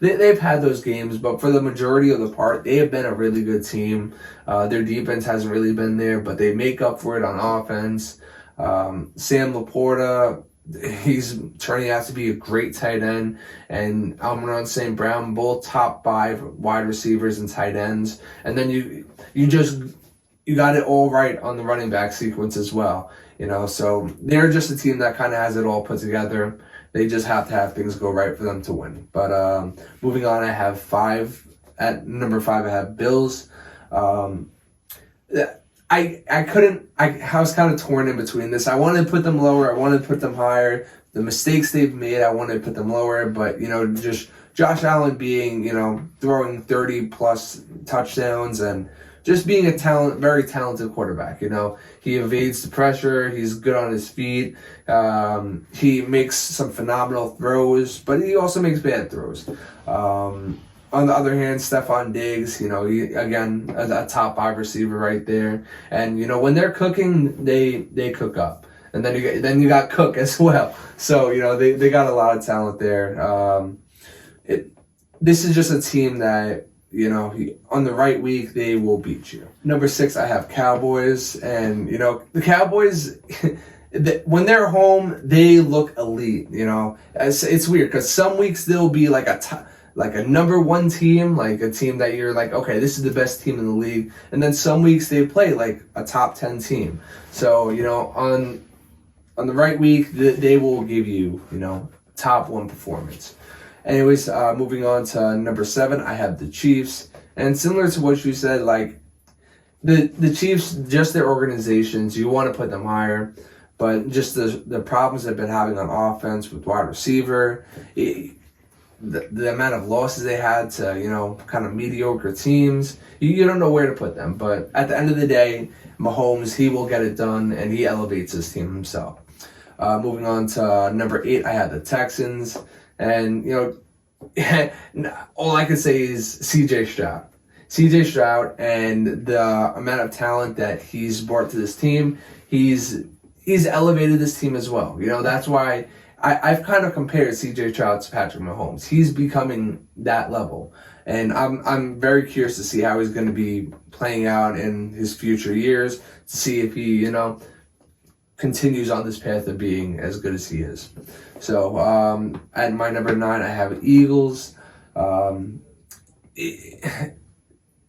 They've had those games, but for the majority of the part, they have been a really good team. Their defense hasn't really been there, but they make up for it on offense. Sam Laporta, he's turning out to be a great tight end, and Amon-Ra St. Brown, both top 5 wide receivers and tight ends. And then you got it all right on the running back sequence as well. So they're just a team that kind of has it all put together. They just have to have things go right for them to win. But moving on, I have 5. At number 5, I have Bills. I was kind of torn in between this. I wanted to put them lower. I wanted to put them higher. The mistakes they've made, I wanted to put them lower. But, just Josh Allen being, throwing 30-plus touchdowns and just being a very talented quarterback. He evades the pressure. He's good on his feet. He makes some phenomenal throws, but he also makes bad throws. On the other hand, Stephon Diggs, he, again, a top 5 receiver right there. And, when they're cooking, they cook up. And then you got Cook as well. So, they got a lot of talent there. This is just a team that, on the right week, they will beat you. Number 6, I have Cowboys. And, the Cowboys, when they're home, they look elite, It's weird because some weeks they'll be like a number 1 team, like a team that you're like, okay, this is the best team in the league. And then some weeks they play like a top 10 team. So, on the right week, they will give you, top 1 performance. Anyways, moving on to number 7, I have the Chiefs. And similar to what you said, like the Chiefs, just their organizations, you want to put them higher. But just the problems they've been having on offense with wide receiver, the amount of losses they had to, kind of mediocre teams, you don't know where to put them. But at the end of the day, Mahomes, he will get it done, and he elevates his team himself. Moving on to number 8, I have the Texans. And, all I can say is C.J. Stroud. C.J. Stroud and the amount of talent that he's brought to this team, he's elevated this team as well. That's why I've kind of compared C.J. Stroud to Patrick Mahomes. He's becoming that level. And I'm very curious to see how he's going to be playing out in his future years, to see if he, continues on this path of being as good as he is. So at my number 9, I have Eagles. The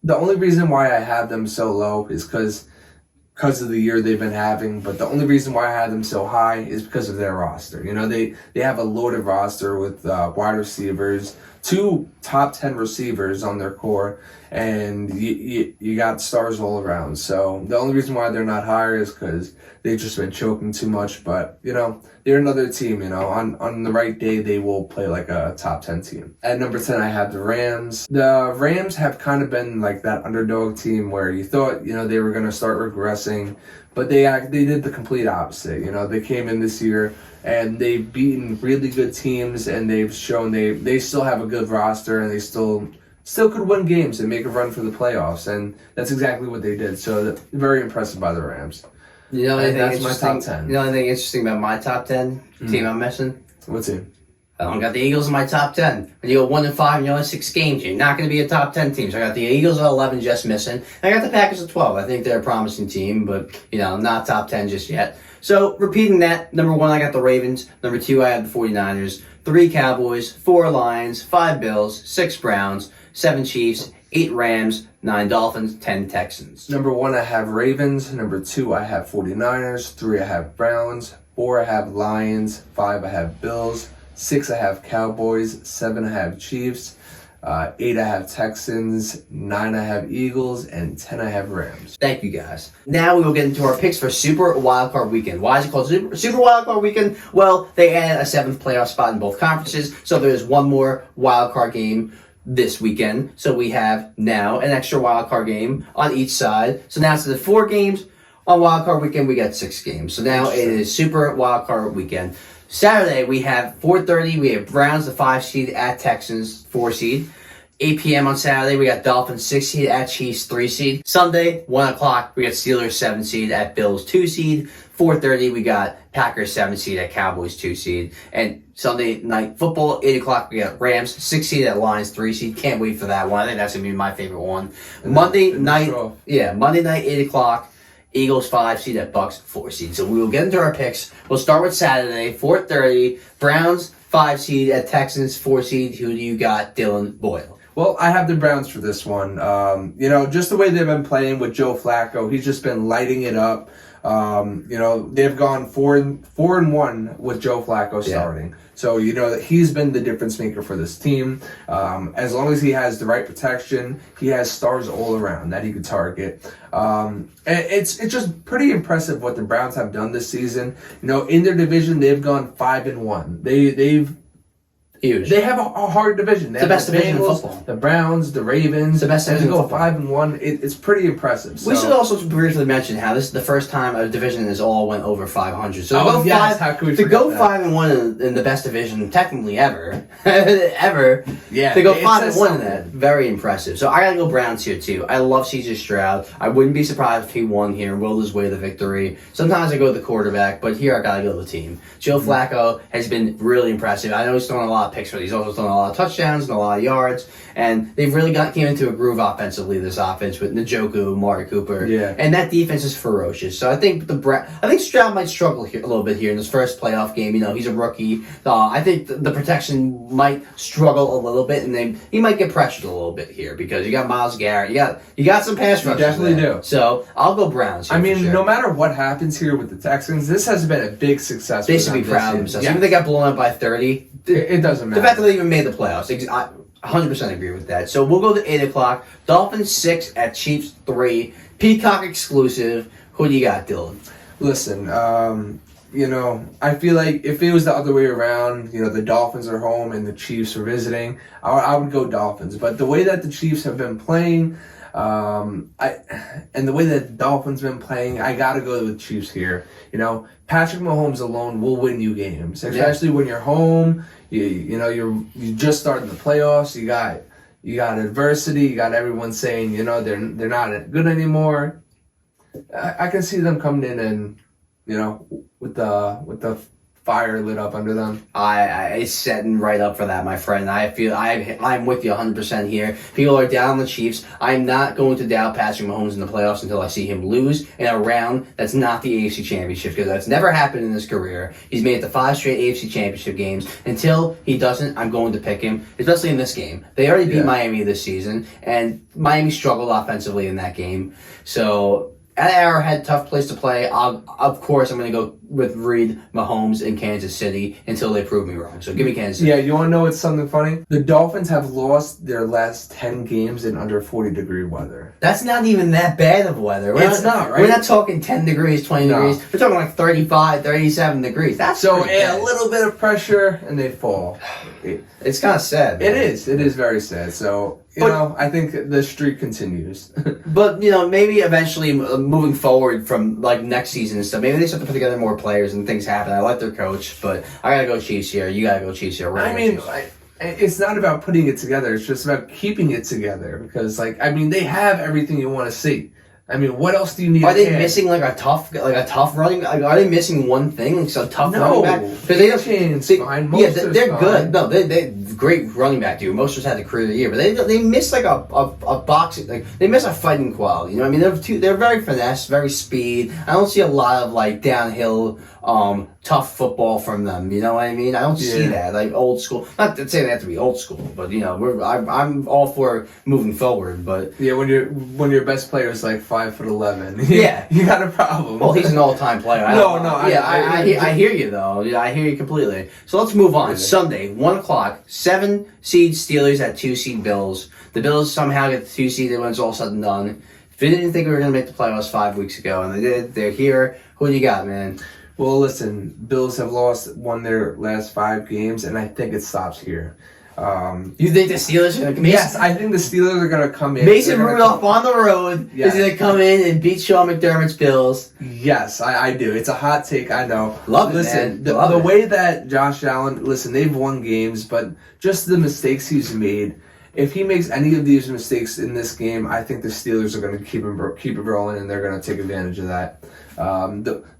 only reason why I have them so low is because of the year they've been having, but the only reason why I have them so high is because of their roster. They have a loaded roster with wide receivers, 2 top 10 receivers on their core, and you got stars all around. So the only reason why they're not higher is because they've just been choking too much. But they're another team. On the right day they will play like a top 10 team. At number 10, I have the Rams. The Rams have kind of been like that underdog team where you thought they were going to start regressing, but they did the complete opposite. They came in this year and they've beaten really good teams, and they've shown they still have a good roster, and they still could win games and make a run for the playoffs, and that's exactly what they did. So very impressed by the Rams. That's my top 10. The only thing interesting about my top 10 team I'm missing? What team? I don't got the Eagles in my top 10. When you go 1-5 and you only 6 games, you're not going to be a top 10 team. So I got the Eagles at 11 just missing. I got the Packers at 12. I think they're a promising team, but, not top 10 just yet. So repeating that, number 1, I got the Ravens. Number 2, I have the 49ers. 3 Cowboys, 4 Lions, 5 Bills, 6 Browns, 7 Chiefs, 8 Rams, 9 Dolphins, 10 Texans. Number 1, I have Ravens. Number 2, I have 49ers. 3, I have Browns. 4, I have Lions. 5, I have Bills. 6, I have Cowboys. 7, I have Chiefs. 8, I have Texans. 9, I have Eagles. And 10, I have Rams. Thank you, guys. Now we will get into our picks for Super Wildcard Weekend. Why is it called Super Wildcard Weekend? Well, they added a 7th playoff spot in both conferences, so there's one more wildcard game this weekend. So we have now an extra wildcard game on each side. So now instead of 4 games on Wildcard Weekend, we got 6 games. So now it is Super Wildcard Weekend. Saturday, we have 4:30. We have Browns, the 5 seed, at Texans, 4 seed. 8 p.m. on Saturday, we got Dolphins, 6 seed, at Chiefs, 3 seed. Sunday, 1 o'clock, we got Steelers, 7 seed, at Bills, 2 seed. 4:30 we got Packers 7 seed at Cowboys 2 seed, and Sunday night football 8 o'clock we got Rams 6 seed at Lions 3 seed. Can't wait for that one. I think that's gonna be my favorite one. Monday night 8 o'clock. Eagles 5 seed at Bucks 4 seed. So we will get into our picks. We'll start with Saturday 4:30. Browns 5 seed at Texans 4 seed. Who do you got, Dylan Boyle? Well, I have the Browns for this one. Just the way they've been playing with Joe Flacco, he's just been lighting it up. They've gone 4-1 with Joe Flacco starting. So, he's been the difference maker for this team. As long as he has the right protection, he has stars all around that he could target. It's just pretty impressive what the Browns have done this season. In their division, they've gone 5-1. They've Huge. They have a hard division. They the have best division in football. The Browns, the Ravens. The best division in go football. 5-1. It's pretty impressive. We should also briefly mention how this is the first time a division has all went over 500. So to go 5-1 in the best division technically ever, Yeah, to go 5-1 in that, very impressive. So I gotta go Browns here too. I love C.J. Stroud. I wouldn't be surprised if he won here and willed his way to victory. Sometimes I go the quarterback, but here I gotta go the team. Joe Flacco has been really impressive. I know he's throwing a lot of picks, but he's also throwing a lot of touchdowns and a lot of yards. And they've really came into a groove offensively, this offense, with Njoku, Amari Cooper. Yeah. And that defense is ferocious. So I think Stroud might struggle here a little bit here in his first playoff game. He's a rookie. I think the protection might struggle a little bit, and he might get pressured a little bit here because you got Myles Garrett. You got some pass rushers. You definitely there. do. So I'll go Browns here. I mean, no matter what happens here with the Texans, this has been a big success. They should be proud of themselves. Yeah. Even if they got blown up by 30, it doesn't matter. The fact that they even made the playoffs, I 100% agree with that. So we'll go to 8 o'clock. Dolphins 6 at Chiefs 3. Peacock exclusive. Who do you got, Dylan? Listen, I feel like if it was the other way around, the Dolphins are home and the Chiefs are visiting, I would go Dolphins. But the way that the Chiefs have been playing, and the way that the Dolphins been playing, I gotta go with the Chiefs here. Patrick Mahomes alone will win you games, especially when you're home. You just started the playoffs. You got adversity. You got everyone saying they're not good anymore. I can see them coming in and with the fire lit up under them. It's setting right up for that, my friend. I feel I'm with you 100% here. People are down on the Chiefs. I'm not going to doubt Patrick Mahomes in the playoffs until I see him lose in a round that's not the AFC Championship, because that's never happened in his career. He's made it to 5 straight AFC Championship games. Until he doesn't, I'm going to pick him, especially in this game. They already beat Miami this season, and Miami struggled offensively in that game. So at Arrowhead, tough place to play. Of course, I'm going to go with Reed, Mahomes, in Kansas City until they prove me wrong. So give me Kansas City. Yeah, you want to know what's something funny? The Dolphins have lost their last 10 games in under 40-degree weather. That's not even that bad of weather. It's not, right? We're not talking 10 degrees, 20 degrees. We're talking like 35, 37 degrees. That's so a little bit of pressure and they fall. It's kind of sad. Man. It is. It is very sad. So, I think the streak continues. But, maybe eventually moving forward from like next season and stuff, maybe they start to put together more players and things happen. I like their coach, but I got to go Chiefs here. You got to go Chiefs here. It's not about putting it together. It's just about keeping it together because, they have everything you want to see. What else do you need? Are they missing a tough running? Are they missing one thing? Running back? Because they're good. No, they great running back dude. Most just had the career of the year, but they miss a boxing. They miss a fighting quality. They're very finesse, very speed. I don't see a lot of downhill tough football from them. You know what I mean? I don't see that old school. Not to say they have to be old school, but I'm all for moving forward. But when your best player is 5'11", yeah, you got a problem. Well, he's an all-time player. I hear you though. Yeah, I hear you completely. So let's move on. Sunday, 1 o'clock, 7 seed Steelers at 2 seed Bills. The Bills somehow get the 2 seed when it's all said and done. If they didn't think we were going to make the playoffs 5 weeks ago, and they did, they're here. Who do you got, man? Well, listen, Bills have won their last 5 games, and I think it stops here. You think the Steelers are going to come in? Yes, I think the Steelers are going to come in. Mason Rudolph on the road is going to come in and beat Sean McDermott's Bills. Yes, I do. It's a hot take, I know. Love it, listen, man. The way that Josh Allen, they've won games, but just the mistakes he's made if he makes any of these mistakes in this game, I think the Steelers are going to keep it rolling, and they're going to take advantage of that.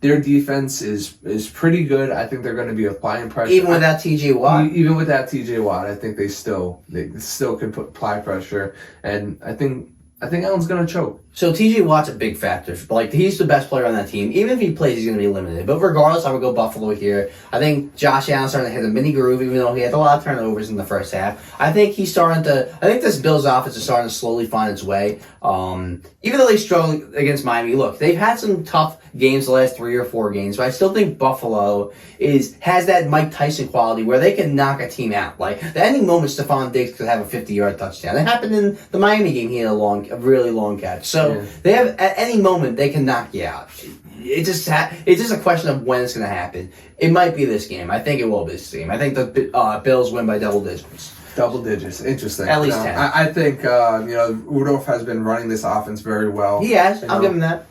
Their defense is pretty good. I think they're going to be applying pressure even without T.J. Watt. Even with that T.J. Watt, I think they still can apply pressure, and I think Allen's going to choke. So T.J. Watt's a big factor. Like, he's the best player on that team. Even if he plays, he's going to be limited. But regardless, I would go Buffalo here. I think Josh Allen's starting to hit a mini groove, even though he had a lot of turnovers in the first half. I think he's starting to. I think this Bills offense is starting to slowly find its way. Even though they struggled against Miami, look, they've had some tough games the last 3 or 4 games, but I still think Buffalo has that Mike Tyson quality where they can knock a team out. Like, at any moment, Stephon Diggs could have a 50-yard touchdown. It happened in the Miami game. He had a really long catch. So they have, at any moment, they can knock you out. It's just a question of when it's going to happen. It might be this game. I think it will be this game. I think the Bills win by double digits. Double digits. Interesting. At least 10. I think, Rudolph has been running this offense very well. He has. I'll give him that.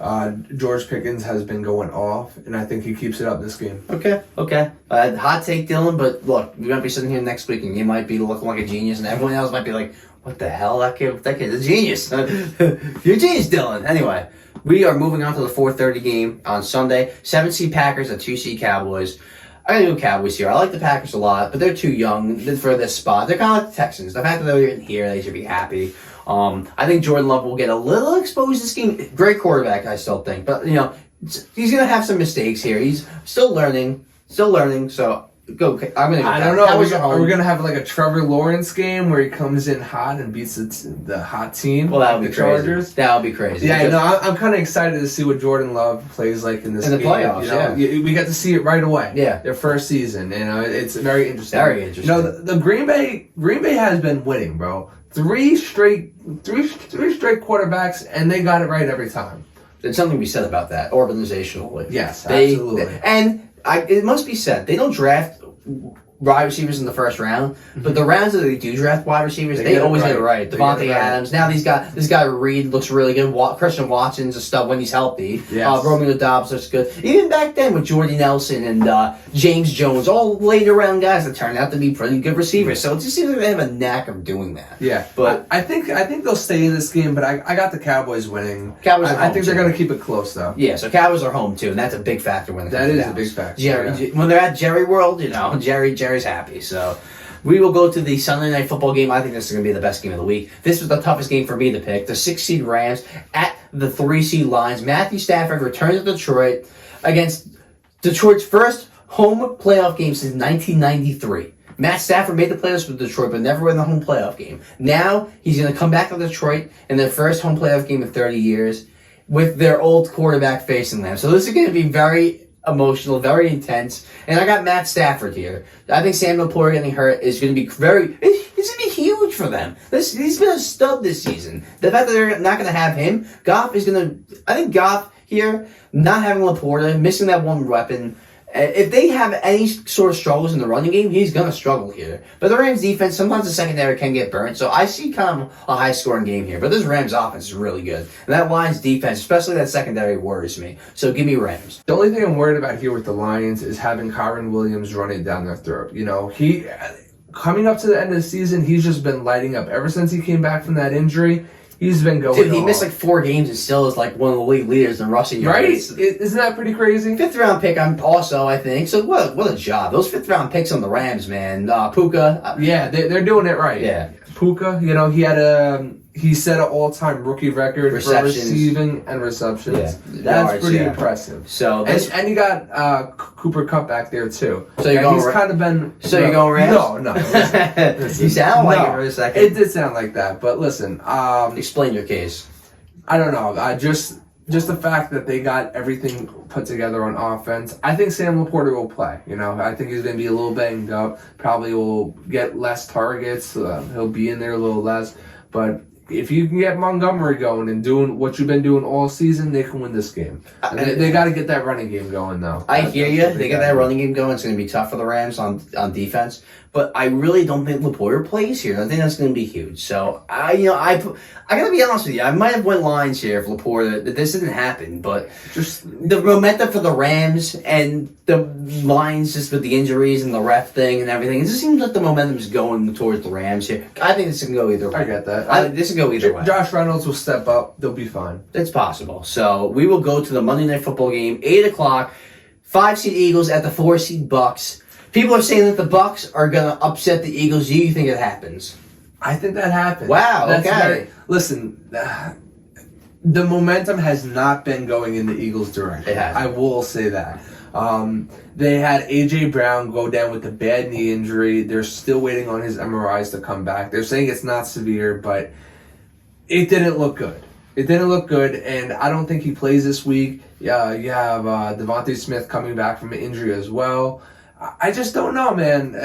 George Pickens has been going off, and I think he keeps it up this game. Okay. Hot take, Dylan, but look, we might be sitting here next week, and you might be looking like a genius, and everyone else might be like, what the hell? That kid's a genius. You're a genius, Dylan. Anyway, we are moving on to the 4:30 game on Sunday. 7-seed Packers and 2-seed Cowboys. I gotta go Cowboys here. I like the Packers a lot, but they're too young for this spot. They're kind of like the Texans. The fact that they're in here, they should be happy. I think Jordan Love will get a little exposed this game. Great quarterback, I still think. But, he's going to have some mistakes here. He's still learning. So, go. I'm going to go. I don't know. Are we going to have like a Trevor Lawrence game where he comes in hot and beats the hot team? Well, that would be crazy. Chargers? That would be crazy. Yeah, I'm kind of excited to see what Jordan Love plays like in this game. In the playoffs, We get to see it right away. Yeah. Their first season. It's very interesting. Very interesting. The Green Bay has been winning, bro. Three straight quarterbacks, and they got it right every time. There's something to be said about that, organizationally. Yes, absolutely. It must be said, they don't draft wide receivers in the first round, but the rounds that they do draft wide receivers, they always get it right. Devontae Adams. Now this guy Reed looks really good. Christian Watson's a stud when he's healthy. Yes. Romeo Doubs looks good. Even back then with Jordy Nelson and James Jones, all later round guys that turned out to be pretty good receivers. So it just seems like they have a knack of doing that. Yeah, but I think they'll stay in this game. But I got the Cowboys winning. I think they're going to keep it close though. Yeah, so Cowboys are home too, and that's a big factor when it comes to Dallas. That is a big factor. Jerry, when they're at Jerry World, Jerry's happy. So we will go to the Sunday Night Football game. I think this is going to be the best game of the week. This was the toughest game for me to pick. The 6-seed Rams at the 3-seed Lions. Matthew Stafford returns to Detroit against Detroit's first home playoff game since 1993. Matt Stafford made the playoffs with Detroit, but never won the home playoff game. Now he's going to come back to Detroit in their first home playoff game in 30 years with their old quarterback facing them. So this is going to be very emotional, very intense, and I got Matt Stafford here. I think Samuel Porter getting hurt is going to be it's going to be huge for them. He's been a stud this season. The fact that they're not going to have him, I think Goff here, not having Laporta, missing that one weapon, if they have any sort of struggles in the running game, he's going to struggle here. But the Rams defense, sometimes the secondary can get burnt, so I see kind of a high-scoring game here. But this Rams offense is really good. And that Lions defense, especially that secondary, worries me. So give me Rams. The only thing I'm worried about here with the Lions is having Kyron Williams run it down their throat. He coming up to the end of the season, he's just been lighting up. Ever since he came back from that injury, he's been going. Dude, he missed like 4 games and still is like one of the league leaders in rushing yards. Right? Isn't that pretty crazy? 5th round pick, I think. So what a job. Those 5th round picks on the Rams, man. Puka. Yeah, they're doing it right. Yeah. Puka, he set an all-time rookie record for receiving and receptions. Yeah, that's pretty impressive. So and you got Cooper Kupp back there too. So you're going. He's kind of been. So you're going Rams? No. Listen, you sound like it for a second. It did sound like that, but listen. Explain your case. I don't know. Just the fact that they got everything put together on offense. I think Sam Laporta will play. I think he's going to be a little banged up. Probably will get less targets. He'll be in there a little less, but if you can get Montgomery going and doing what you've been doing all season, they can win this game. They got to get that running game going, though. I hear you. They get that running game going. It's going to be tough for the Rams on defense. But I really don't think Laporte plays here. I think that's going to be huge. So I got to be honest with you. I might have went lines here if Laporte that this didn't happen, but just the momentum for the Rams and the lines just with the injuries and the ref thing and everything. It just seems like the momentum is going towards the Rams here. I think this can go either way. I get that. This can go either way. Josh Reynolds will step up. They'll be fine. It's possible. So we will go to the Monday Night Football game, 8 o'clock. 5-seed Eagles at the 4-seed Bucks. People are saying that the Bucks are going to upset the Eagles. Do you think it happens? I think that happens. Wow, okay. Listen, the momentum has not been going in the Eagles' direction. It has. I will say that. They had A.J. Brown go down with a bad knee injury. They're still waiting on his MRIs to come back. They're saying it's not severe, but it didn't look good. It didn't look good, and I don't think he plays this week. Yeah, you have Devontae Smith coming back from an injury as well. I just don't know, man.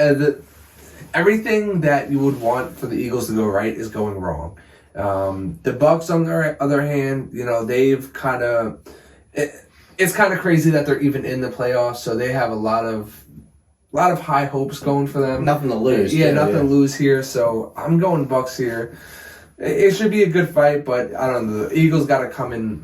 Everything that you would want for the Eagles to go right is going wrong. The Bucks, on the other hand, they've kind of... It's kind of crazy that they're even in the playoffs, so they have a lot of high hopes going for them. Nothing to lose. Yeah, nothing to lose here, so I'm going Bucks here. It should be a good fight, but I don't know. The Eagles got to come in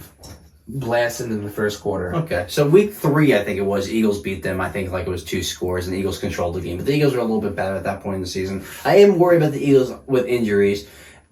blasting in the first quarter. Okay, so week 3, I think it was, Eagles beat them. I think like it was 2 scores, and the Eagles controlled the game. But the Eagles were a little bit better at that point in the season. I am worried about the Eagles with injuries,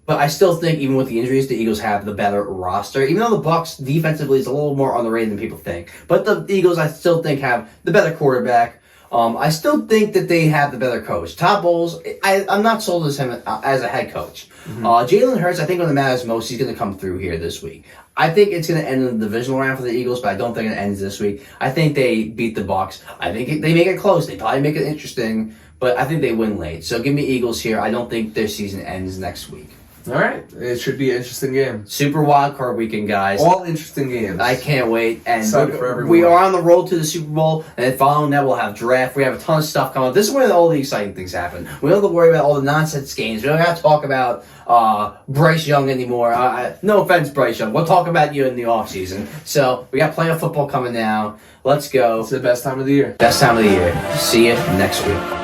but I still think even with the injuries, the Eagles have the better roster. Even though the Bucks defensively is a little more underrated than people think, but the Eagles I still think have the better quarterback. I still think that they have the better coach. Todd Bowles, I'm not sold as him as a head coach. Mm-hmm. Jalen Hurts, I think when it matters most, he's going to come through here this week. I think it's going to end in the divisional round for the Eagles, but I don't think it ends this week. I think they beat the Bucs. I think they make it close. They probably make it interesting, but I think they win late. So give me Eagles here. I don't think their season ends next week. All right. It should be an interesting game. Super Wildcard Weekend, guys. All interesting games. I can't wait. And excited for everyone. We are on the road to the Super Bowl, and then following that, we'll have draft. We have a ton of stuff coming up. This is where all the exciting things happen. We don't have to worry about all the nonsense games. We don't have to talk about Bryce Young anymore. No offense, Bryce Young. We'll talk about you in the offseason. So we got playoff football coming now. Let's go. It's the best time of the year. Best time of the year. See you next week.